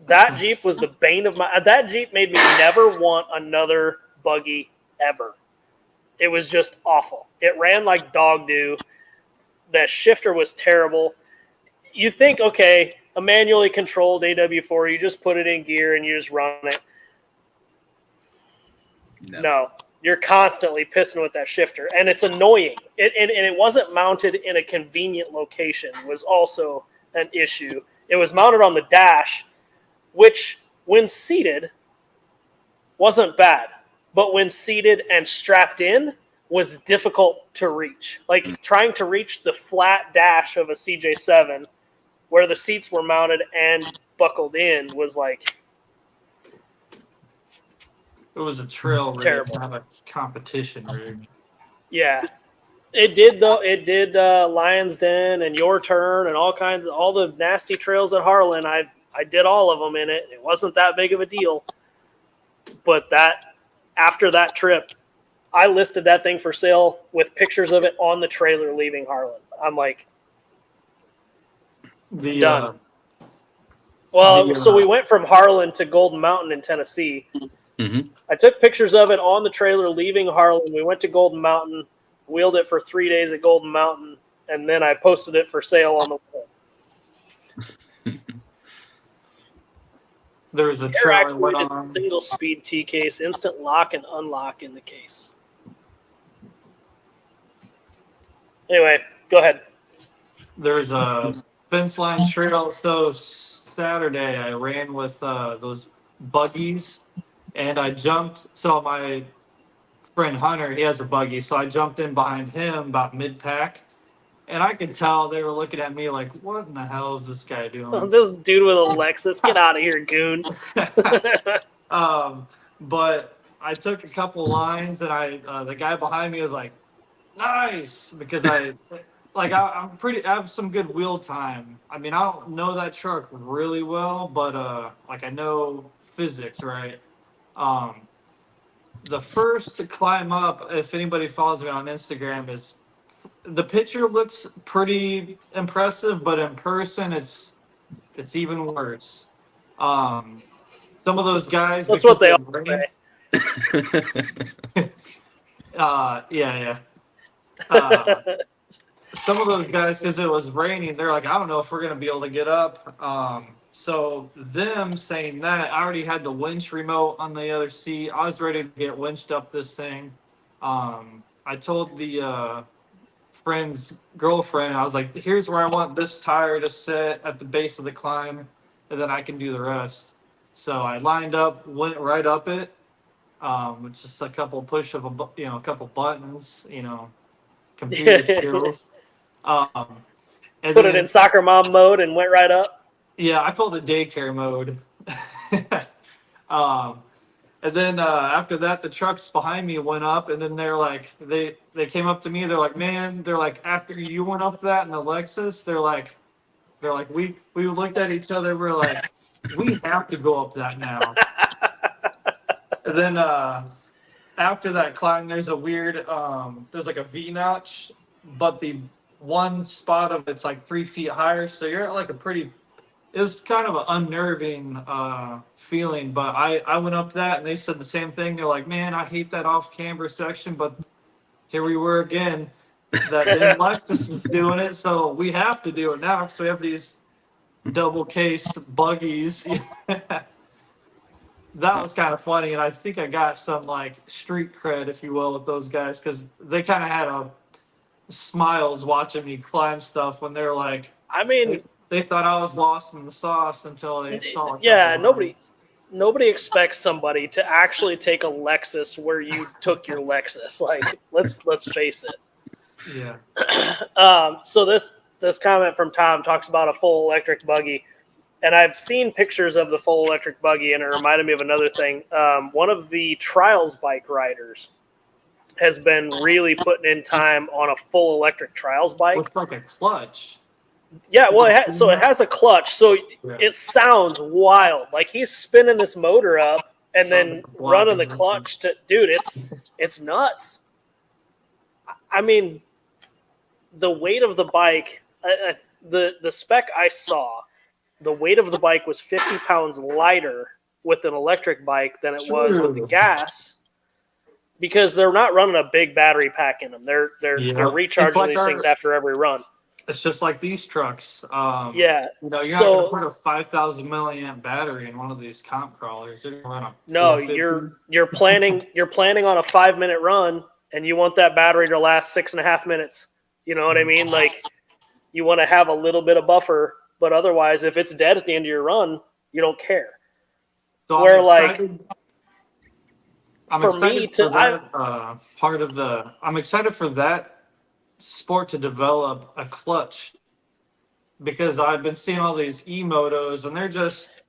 That Jeep was the bane of my... That Jeep made me never want another buggy ever. It was just awful. It ran like dog do. That shifter was terrible. You think, okay, a manually controlled AW4, you just put it in gear and you just run it. No. You're constantly pissing with that shifter, and it's annoying. And it wasn't mounted in a convenient location was also an issue. It was mounted on the dash, which, when seated, wasn't bad. But when seated and strapped in, was difficult to reach. Like, trying to reach the flat dash of a CJ7, where the seats were mounted and buckled in, was like... It was a trail rig, Terrible. not a competition rig. Yeah. It did, though. It did Lion's Den and Your Turn and all the nasty trails at Harlan. I did all of them in it. It wasn't that big of a deal. But after that trip, I listed that thing for sale with pictures of it on the trailer leaving Harlan. I'm like, done. So we went from Harlan to Golden Mountain in Tennessee. Mm-hmm. I took pictures of it on the trailer leaving Harlan. We went to Golden Mountain, wheeled it for 3 days at Golden Mountain, and then I posted it for sale on the wall. There was a Air trail that went actuated on. single speed T case, instant lock and unlock in the case. Anyway, go ahead. There's a fence line trail. So Saturday I ran with those buggies, and I jumped. So my friend Hunter, he has a buggy, so I jumped in behind him about mid-pack, and I could tell they were looking at me like, what in the hell is this guy doing? This dude with a Lexus, get out of here, goon. But I took a couple lines, and the guy behind me was like, nice, because I'm I have some good wheel time. I mean, I don't know that truck really well, but I know physics, right? The first to climb up, if anybody follows me on Instagram, is the picture looks pretty impressive, but in person it's even worse. Some of those guys, That's what they all say. Yeah. Some of those guys, because it was raining, they're like, I don't know if we're gonna be able to get up. So them saying that, I already had the winch remote on the other seat. I was ready to get winched up this thing. I told the friend's girlfriend, I was like, here's where I want this tire to sit at the base of the climb, and then I can do the rest. So I lined up, went right up it, with just a couple push of a couple buttons, computer skills. And Put it in soccer mom mode and went right up. Yeah, I called it daycare mode. And then after that, the trucks behind me went up, and then they're like, they came up to me. They're like, man, they're like, after you went up that in the Lexus, they're like, we looked at each other. We're like, we have to go up that now. And then after that climb, there's a weird, there's like a V notch, but the one spot of it's like 3 feet higher. So you're at like a pretty, it was kind of an unnerving feeling, but I went up that and they said the same thing. They're like, man, I hate that off camber section, but here we were again. That then Lexus is doing it, so we have to do it now because we have these double cased buggies. That was kind of funny, and I think I got some like street cred, if you will, with those guys because they kind of had a smiles watching me climb stuff when they're like, I mean, they thought I was lost in the sauce until they saw it. yeah, nobody expects somebody to actually take a Lexus where you took your Lexus. Like, let's face it. Yeah. So this comment from Tom talks about a full electric buggy, and I've seen pictures of the full electric buggy, and it reminded me of another thing. One of the trials bike riders has been really putting in time on a full electric trials bike. Looks like a clutch. Yeah, well, it has a clutch, so Yeah. it sounds wild. Like he's spinning this motor up and then running the clutch to, dude, it's nuts. I mean, the weight of the bike, the spec I saw, the weight of the bike was 50 pounds lighter with an electric bike than it was with the gas, because they're not running a big battery pack in them. They're recharging like these things after every run. It's just like these trucks. Yeah. You know, you're not going to put a 5,000 milliamp battery in one of these comp crawlers. You're gonna run a No, 450. you're planning on a 5-minute run, and you want that battery to last 6.5 minutes. You know what I mean? Like, you want to have a little bit of buffer, but otherwise, if it's dead at the end of your run, you don't care. So Where, I'm for excited me for that part of the. I'm excited for that sport to develop a clutch, because I've been seeing all these e-motos and they're just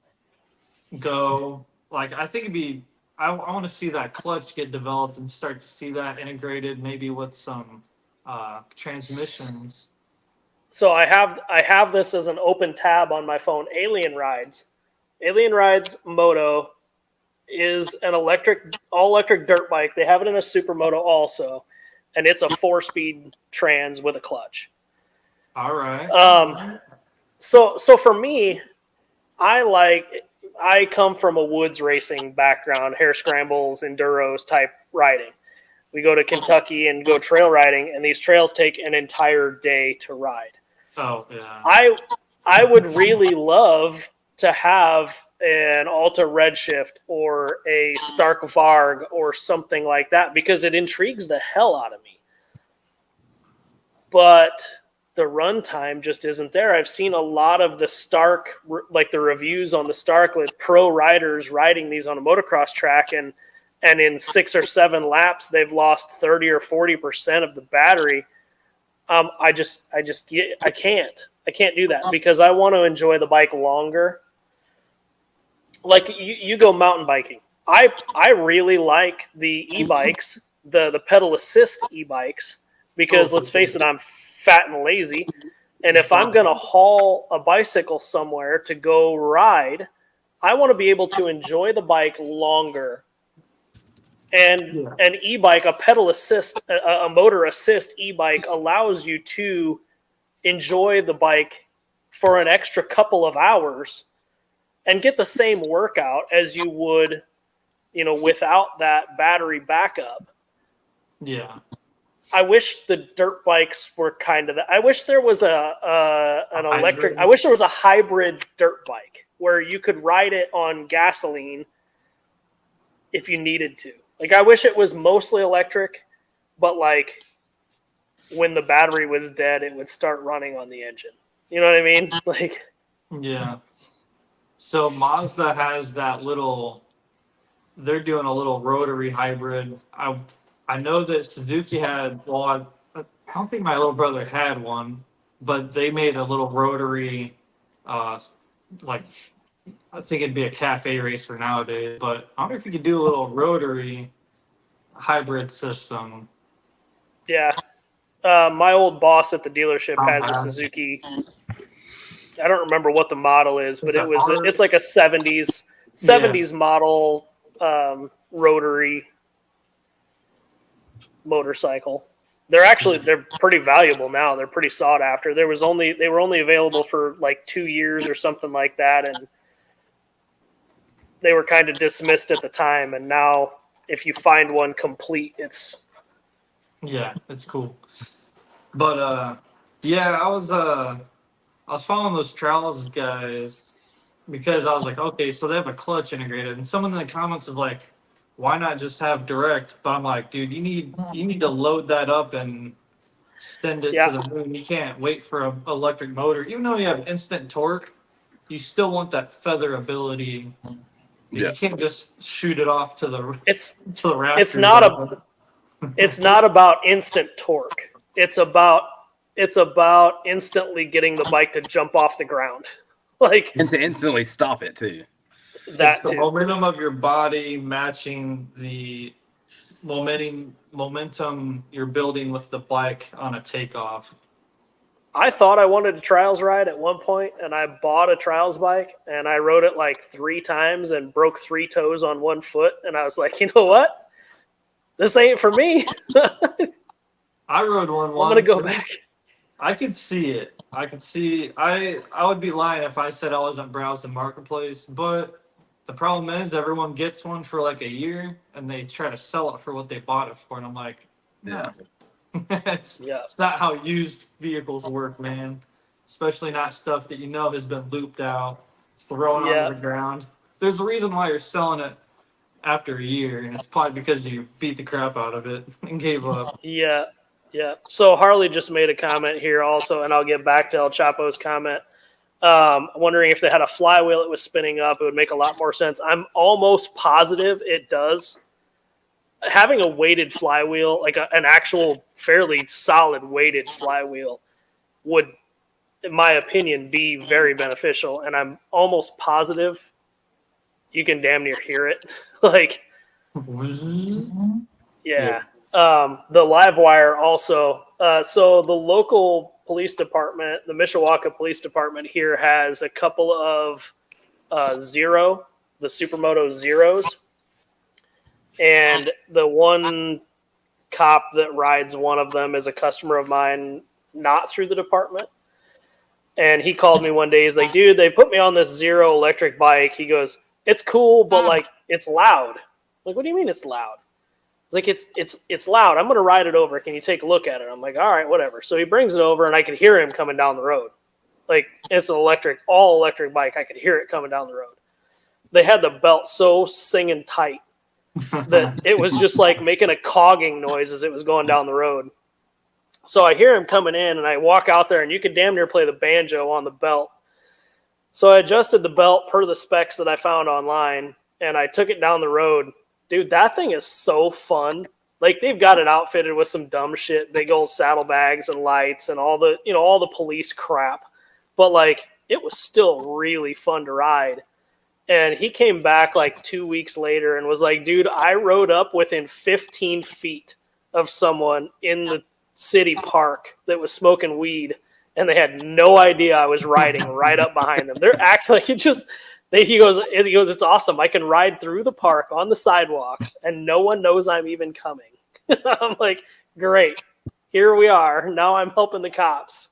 go like, I think it'd be, I want to see that clutch get developed and start to see that integrated maybe with some transmissions. So I have this as an open tab on my phone. Alien Rides Moto is an all electric dirt bike. They have it in a supermoto also, and it's a 4-speed trans with a clutch. All right. So for me, I come from a woods racing background, hare scrambles, enduros type riding. We go to Kentucky and go trail riding, and these trails take an entire day to ride. Oh yeah. I would really love to have an Alta Redshift or a Stark Varg or something like that, because it intrigues the hell out of me. But the runtime just isn't there. I've seen a lot of the Stark, like the reviews on the Stark, like pro riders riding these on a motocross track, and in 6 or 7 laps, they've lost 30 or 40% of the battery. I can't do that, because I want to enjoy the bike longer. Like you go mountain biking. I really like the e-bikes, the pedal assist e-bikes, because let's face it, I'm fat and lazy. And if I'm going to haul a bicycle somewhere to go ride, I want to be able to enjoy the bike longer. And an e-bike, a pedal assist, a motor assist e-bike allows you to enjoy the bike for an extra couple of hours and get the same workout as you would, without that battery backup. Yeah. I wish the dirt bikes were kind of that. I wish there was an electric. Hybrid. I wish there was a hybrid dirt bike where you could ride it on gasoline if you needed to. Like, I wish it was mostly electric, but like when the battery was dead, it would start running on the engine. You know what I mean? Like, yeah. So Mazda has that little. They're doing a little rotary hybrid. I know that Suzuki had. Well, I don't think my little brother had one, but they made a little rotary, like I think it'd be a cafe racer nowadays, but I wonder if you could do a little rotary hybrid system. Yeah. My old boss at the dealership has a Suzuki. I don't remember what the model is, but it's like a 70s model rotary motorcycle. They're pretty valuable now. They're pretty sought after. They were only available for like 2 years or something like that, and they were kind of dismissed at the time. And now, if you find one complete, it's cool. But I was following those Trials guys because I was like, okay, so they have a clutch integrated, and someone in the comments is like, why not just have direct? But I'm like, dude, you need to load that up and send it to the moon. You can't wait for an electric motor. Even though you have instant torque, you still want that feather ability. You can't just shoot it off to the rafters. It's not about instant torque. It's about instantly getting the bike to jump off the ground. And to instantly stop it too. It's the momentum of your body matching the momentum you're building with the bike on a takeoff. I thought I wanted a Trials ride at one point, and I bought a Trials bike, and I rode it like 3 times and broke 3 toes on 1 foot, and I was like, you know what? This ain't for me. I rode one once. I'm going to go back. I could see it. I would be lying if I said I wasn't browsing Marketplace, but the problem is everyone gets one for like a year and they try to sell it for what they bought it for. And I'm like, no. It's not how used vehicles work, man. Especially not stuff that has been looped out, thrown on the ground. There's a reason why you're selling it after a year, and it's probably because you beat the crap out of it and gave up. Yeah. So Harley just made a comment here also, and I'll get back to El Chapo's comment. Wondering if they had a flywheel that was spinning up, it would make a lot more sense. I'm almost positive it does. Having a weighted flywheel, like an actual fairly solid weighted flywheel, would, in my opinion, be very beneficial. And I'm almost positive you can damn near hear it. The live wire also. So the local police department, the Mishawaka Police Department here, has a couple of the Supermoto Zeros. And the one cop that rides one of them is a customer of mine, not through the department. And he called me one day. He's like, dude, they put me on this Zero electric bike. He goes, it's cool, but it's loud. Like, what do you mean it's loud? It's like, it's loud. I'm going to ride it over. Can you take a look at it? I'm like, all right, whatever. So he brings it over, and I could hear him coming down the road. Like, it's an all electric bike. I could hear it coming down the road. They had the belt so singing tight that it was just like making a cogging noise as it was going down the road. So I hear him coming in, and I walk out there, and you could damn near play the banjo on the belt. So I adjusted the belt per the specs that I found online, and I took it down the road. Dude, that thing is so fun. Like, they've got it outfitted with some dumb shit, big old saddlebags and lights and all the police crap. But it was still really fun to ride. And he came back 2 weeks later and was like, dude, I rode up within 15 feet of someone in the city park that was smoking weed, and they had no idea I was riding right up behind them. They're acting like he goes, it's awesome. I can ride through the park on the sidewalks, and no one knows I'm even coming. I'm like, great. Here we are. Now I'm helping the cops.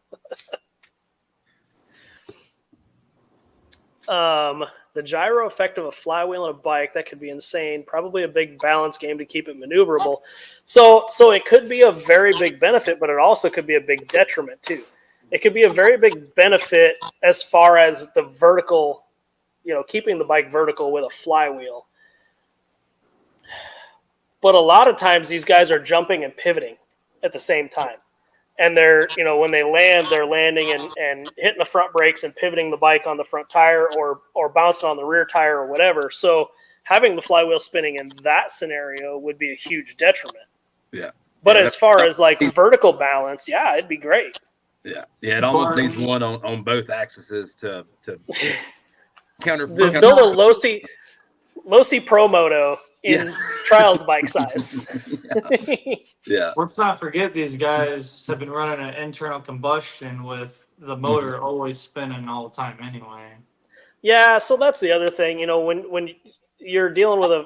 The gyro effect of a flywheel on a bike, that could be insane. Probably a big balance game to keep it maneuverable. So it could be a very big benefit, but it also could be a big detriment too. It could be a very big benefit as far as the vertical, keeping the bike vertical with a flywheel. But a lot of times these guys are jumping and pivoting at the same time. And they're, when they land, they're landing and hitting the front brakes and pivoting the bike on the front tire or bouncing on the rear tire or whatever. So having the flywheel spinning in that scenario would be a huge detriment. Yeah. But as far as vertical balance, it'd be great. Yeah. Yeah. It almost needs one on both axes to Counter. Build a Losi Pro Moto in Yeah. trials bike size. Yeah. Let's not forget these guys have been running an internal combustion with the motor always spinning all the time anyway. Yeah, so that's the other thing. You know, when you're dealing with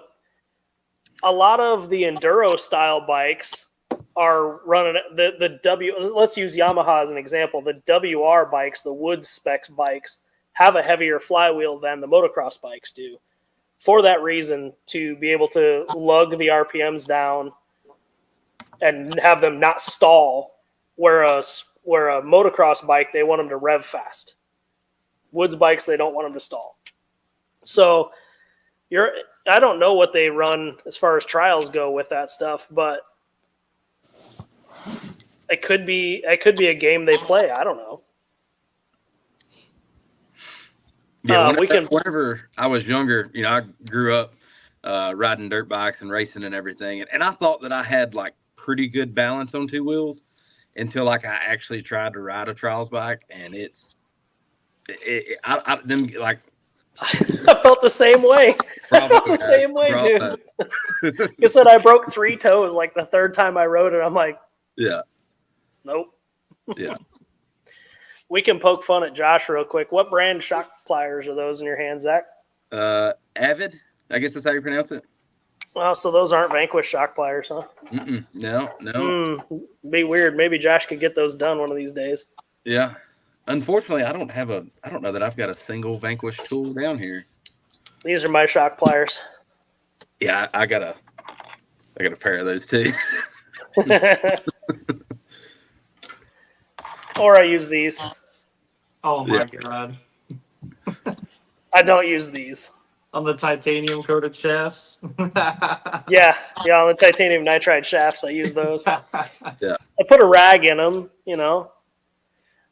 a lot of the enduro style bikes are running the W. Let's use Yamaha as an example. The WR bikes, the Woods specs bikes, have a heavier flywheel than the motocross bikes do. For that reason, to be able to lug the RPMs down and have them not stall, where a motocross bike, they want them to rev fast. Woods bikes, they don't want them to stall. So I don't know what they run as far as trials go with that stuff, but it could be a game they play. I don't know. Yeah, we can. Whenever I was younger, you know, I grew up riding dirt bikes and racing and everything, and I thought that I had like pretty good balance on two wheels until like I actually tried to ride a trials bike, and I felt the same way. I felt the same way, dude. Like I said, I broke 3 toes like the third time I rode it. I'm like, yeah, nope. yeah. We can poke fun at Josh real quick. What brand shock pliers are those in your hand, Zach? Avid, I guess that's how you pronounce it. Well, so those aren't Vanquish shock pliers, huh? No. Be weird. Maybe Josh could get those done one of these days. Yeah. Unfortunately, I don't know that I've got a single Vanquish tool down here. These are my shock pliers. Yeah, I got a pair of those too. Or I use these. Oh my god. I don't use these. On the titanium coated shafts. Yeah, on the titanium nitride shafts, I use those. Yeah. I put a rag in them, you know.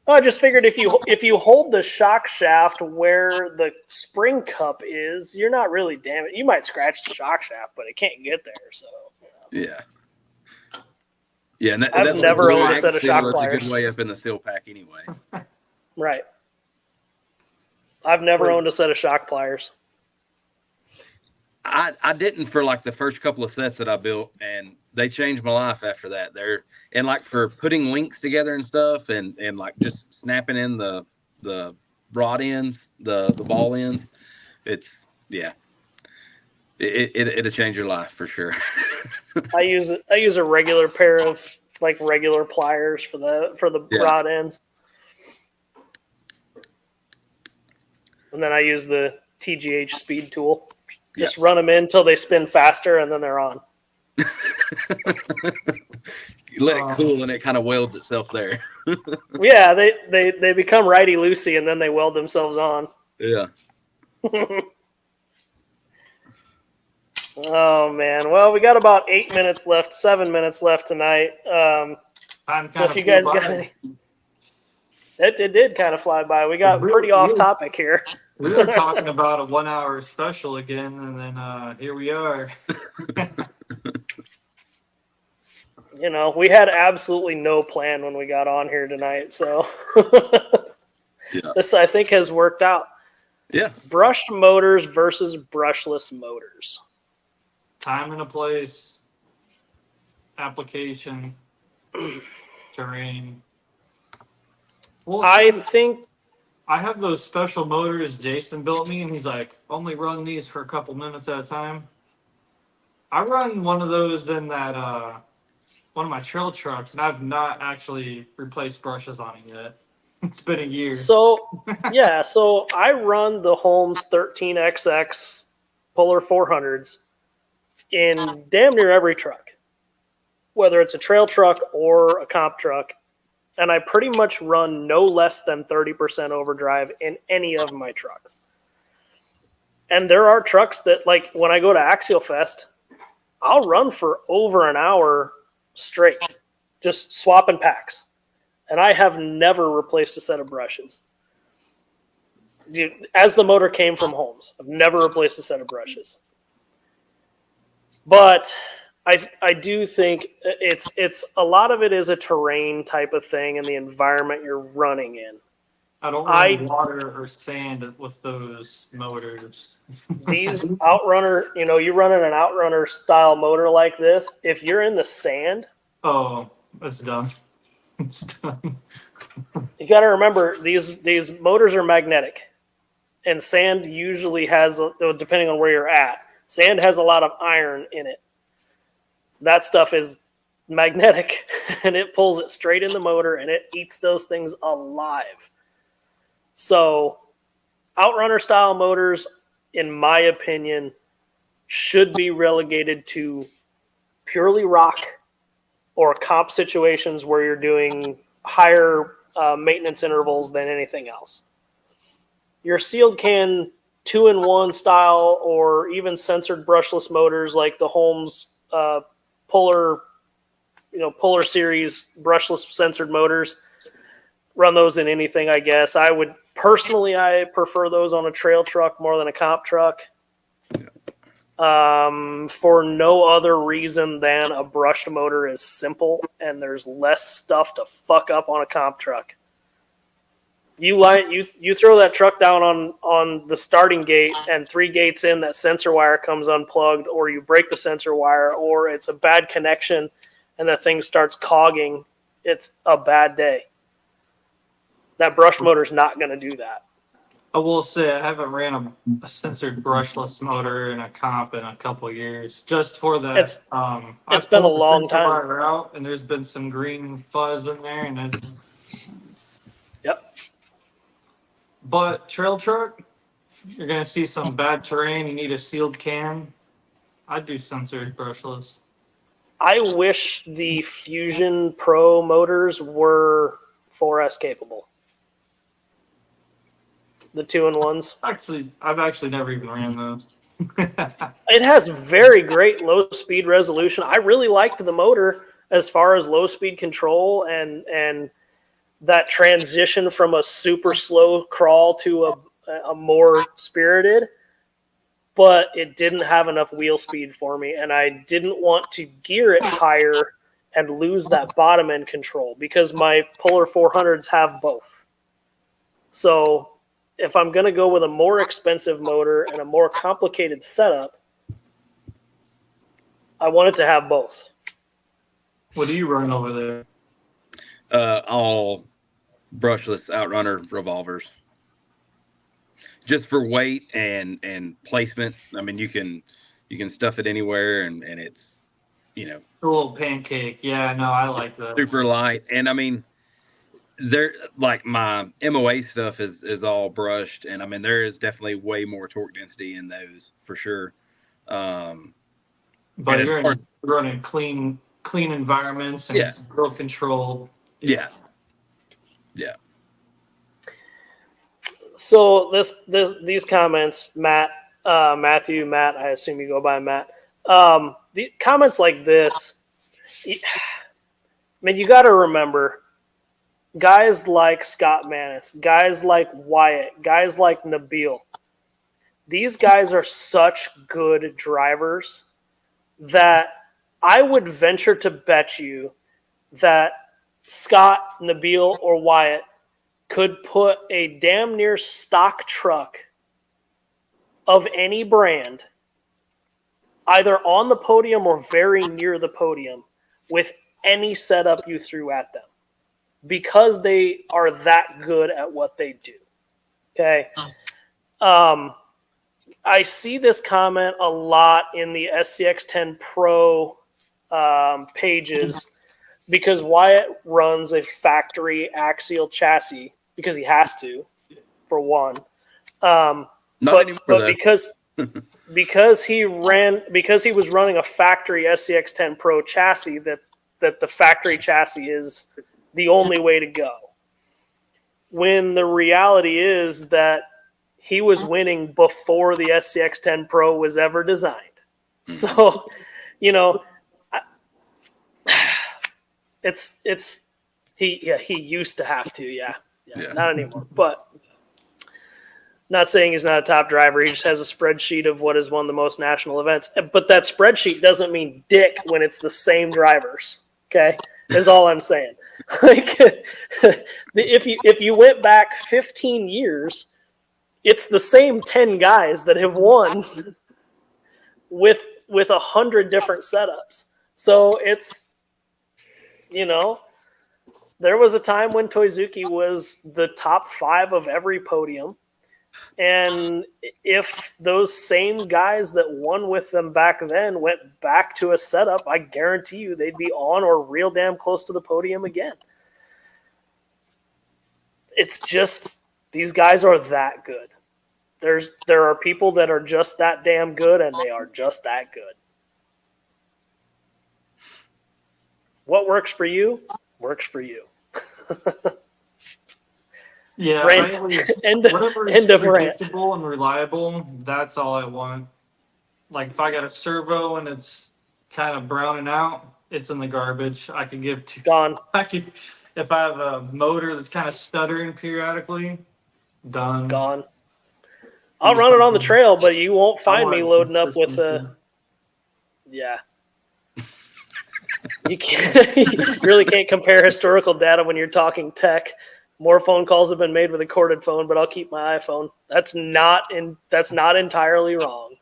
I just figured if you hold the shock shaft where the spring cup is, you're not really damaged. You might scratch the shock shaft, but it can't get there. So yeah. Yeah, and I've never owned a set of shock pliers. pliers. A good way up in the seal pack anyway. Right. I've never owned a set of shock pliers. I didn't for like the first couple of sets that I built, and they changed my life after that. And like for putting links together and stuff, and like just snapping in the rod ends, the ball ends. It'll change your life for sure. I use a regular pair of like regular pliers for the rod ends, and then I use the TGH speed tool. Just run them in until they spin faster, and then they're on. You let it cool, and it kind of welds itself there. Yeah, they become righty loosey, and then they weld themselves on. Yeah. Oh man! Well, we got about 7 minutes left tonight. So if you guys got any, it did kind of fly by. We got pretty off topic here. We were talking about a 1 hour special again, and then here we are. You know, we had absolutely no plan when we got on here tonight, so this I think has worked out. Yeah. Brushed motors versus brushless motors. Time and a place, application, terrain. Well, I think I have those special motors Jason built me, and he's like, only run these for a couple minutes at a time. I run one of those in that one of my trail trucks, and I've not actually replaced brushes on it yet. It's been a year. So I run the Holmes 13XX Polar 400s in damn near every truck, whether it's a trail truck or a comp truck. And I pretty much run no less than 30% overdrive in any of my trucks. And there are trucks that, like, when I go to Axial Fest, I'll run for over an hour straight, just swapping packs. And I have never replaced a set of brushes. As the motor came from Holmes, I've never replaced a set of brushes. But I do think it's a lot of it is a terrain type of thing and the environment you're running in. I don't run water or sand with those motors. These Outrunner, you running an Outrunner style motor like this, if you're in the sand, Oh, it's done. It's done. you got to remember these motors are magnetic, and sand usually has, depending on where you're at, sand has a lot of iron in it. That stuff is magnetic, and it pulls it straight in the motor, and it eats those things alive. So, Outrunner style motors, in my opinion, should be relegated to purely rock or comp situations where you're doing higher maintenance intervals than anything else. Your sealed can 2-in-1 style or even censored brushless motors like the Holmes Polar Series brushless censored motors, run those in anything, I guess. I prefer those on a trail truck more than a comp truck. For no other reason than a brushed motor is simple and there's less stuff to fuck up on a comp truck. You throw that truck down on the starting gate, and 3 gates in, that sensor wire comes unplugged, or you break the sensor wire, or it's a bad connection and the thing starts cogging. It's a bad day. That brush motor is not going to do that. I will say I haven't ran a censored brushless motor in a comp in a couple of years, just for that. It's I've been a pulled the long sensor time. wire out, and there's been some green fuzz in there, and it. Yep. But trail truck, you're gonna see some bad terrain. You need a sealed can. I'd do censored brushless. I wish the Fusion Pro motors were 4S capable. The 2-in-1s. Actually, I've never even ran those. It has very great low speed resolution. I really liked the motor as far as low speed control and that transition from a super slow crawl to a more spirited, but it didn't have enough wheel speed for me, and I didn't want to gear it higher and lose that bottom end control because my Polar 400s have both. So if I'm going to go with a more expensive motor and a more complicated setup, I want it to have both. What do you run over there? All brushless Outrunner revolvers, just for weight and placement. I mean, you can stuff it anywhere, and it's a little pancake. Yeah, no, I like that. Super light, and I mean, they're like my MOA stuff is all brushed, and I mean there is definitely way more torque density in those for sure. But you're running clean environments and real control. Yeah. So these comments, Matt, Matthew, Matt, I assume you go by Matt. The comments like this, I mean, you got to remember, guys like Scott Manis, guys like Wyatt, guys like Nabil, these guys are such good drivers that I would venture to bet you that Scott, Nabil, or Wyatt could put a damn near stock truck of any brand either on the podium or very near the podium with any setup you threw at them because they are that good at what they do. Okay. I see this comment a lot in the SCX10 Pro pages because Wyatt runs a factory axial chassis because he has to, for one. But because he was running a factory SCX10 Pro chassis, that the factory chassis is the only way to go. When the reality is that he was winning before the SCX10 Pro was ever designed. So, he used to have to, yeah, not anymore. But not saying he's not a top driver. He just has a spreadsheet of what has won the most national events. But that spreadsheet doesn't mean dick when it's the same drivers. Okay, is all I'm saying. Like, if you went back 15 years, it's the same 10 guys that have won with 100 different setups. So it's, there was a time when Toizuki was the top 5 of every podium. And if those same guys that won with them back then went back to a setup, I guarantee you they'd be on or real damn close to the podium again. It's just, these guys are that good. There are people that are just that damn good, and they are just that good. What works for you, works for you. Yeah, Rant. whatever is End of rant. predictable and reliable, that's all I want. Like if I got a servo and it's kind of browning out, it's in the garbage. I could give to. Gone. If I have a motor that's kind of stuttering periodically, done. Gone. I'll run it on the trail, but you won't find me loading up with consistency. yeah. You can't. You really can't compare historical data when you're talking tech. More phone calls have been made with a corded phone, but I'll keep my iPhone. That's not entirely wrong.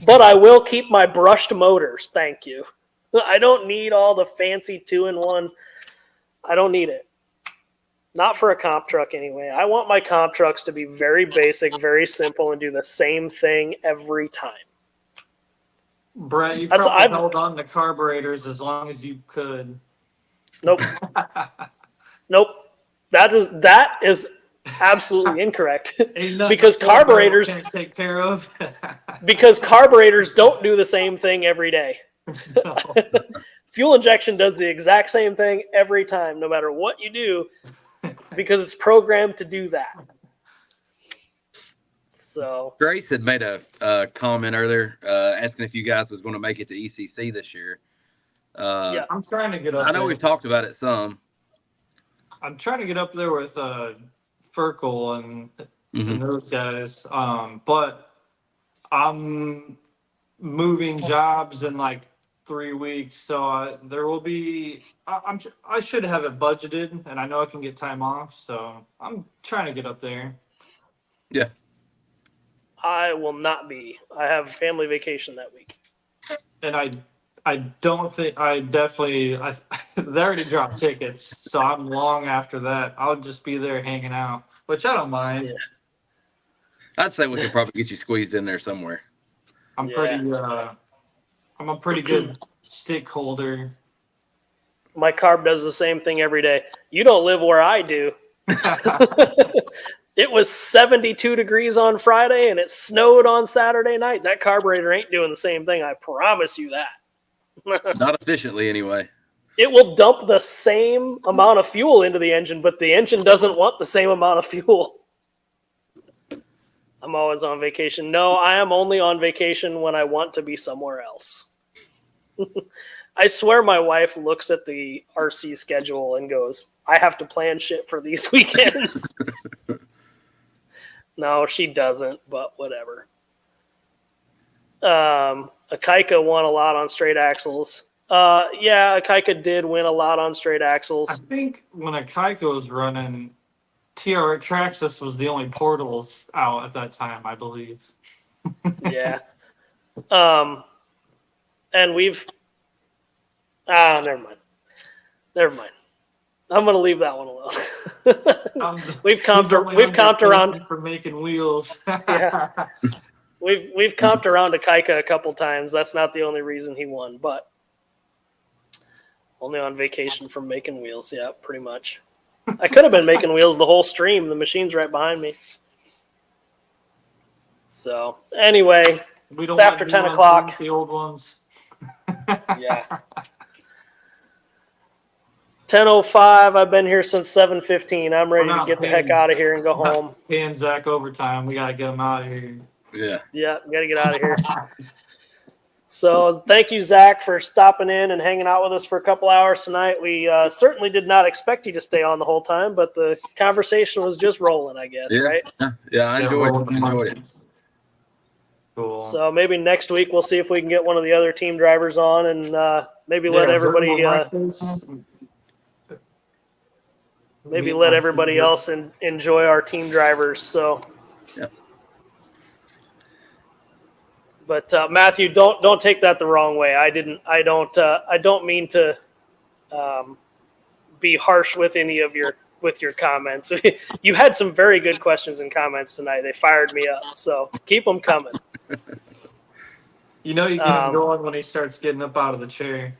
But I will keep my brushed motors. Thank you. I don't need all the fancy 2-in-1. I don't need it. Not for a comp truck anyway. I want my comp trucks to be very basic, very simple, and do the same thing every time. Brett, you That's- probably I've- held on to carburetors as long as you could. Nope. Nope. That is absolutely incorrect. Ain't nothing Because a Ford carburetors- can't take care of. Because carburetors don't do the same thing every day. No. Fuel injection does the exact same thing every time, no matter what you do, because it's programmed to do that. So Grace had made a comment earlier asking if you guys was going to make it to ECC this year. Yeah. I'm trying to get up I know there. we've talked about it some. I'm trying to get up there with Ferkel and those guys. But I'm moving jobs in like 3 weeks, so there will be. I should have it budgeted, and I know I can get time off. So I'm trying to get up there. Yeah. I will not be. I have family vacation that week. And I don't think they already dropped tickets, so I'm long after that. I'll just be there hanging out, which I don't mind. Yeah. I'd say we could probably get you squeezed in there somewhere. I'm Yeah. pretty. I'm a pretty good stick holder. My carb does the same thing every day. You don't live where I do. It was 72 degrees on Friday, and it snowed on Saturday night. That carburetor ain't doing the same thing. I promise you that. Not efficiently, anyway. It will dump the same amount of fuel into the engine, but the engine doesn't want the same amount of fuel. I'm always on vacation. No, I am only on vacation when I want to be somewhere else. I swear my wife looks at the RC schedule and goes, I have to plan shit for these weekends. No, she doesn't, but whatever. Akaika won a lot on straight axles. Yeah, Akaika did win a lot on straight I axles. think when Akaiko was running, TR Traxxas was the only portals out at that time, I believe. Yeah. And we've never mind. I'm gonna leave that one alone. We've comped around for making wheels. Yeah. We've comped around Akaika a couple times. That's not the only reason he won, but only on vacation from making wheels. Yeah, pretty much. I could have been making wheels the whole stream. The machine's right behind me. So anyway, We It's after like 10 new ones, o'clock. we want the old ones. yeah. 10:05. I've been here since 7:15. I'm ready to get the heck out of here and go home. Paying Zach overtime. We gotta get him out of here. Yeah. Yeah, we got to get out of here. So thank you, Zach, for stopping in and hanging out with us for a couple hours tonight. We certainly did not expect you to stay on the whole time, but the conversation was just rolling, I guess, Yeah. right? Yeah, I enjoyed roll the it. months. Cool. So maybe next week we'll see if we can get one of the other team drivers on and maybe let Yeah, is everybody. everyone like this? maybe meet let my everybody team. else enjoy our team drivers. So, Yep. But Matthew, don't take that the wrong way. I don't mean to be harsh with any of your comments. You had some very good questions and comments tonight. They fired me up. So keep them coming. You know you get him Um, going when he starts getting up out of the chair.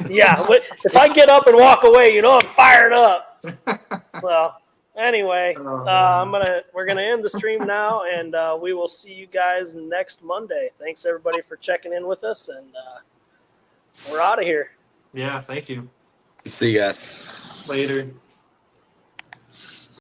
Yeah, if I get up and walk away, I'm fired up. So anyway, we're gonna end the stream now, and we will see you guys next Monday. Thanks everybody for checking in with us, and we're out of here. Yeah, thank you. See you guys. Later.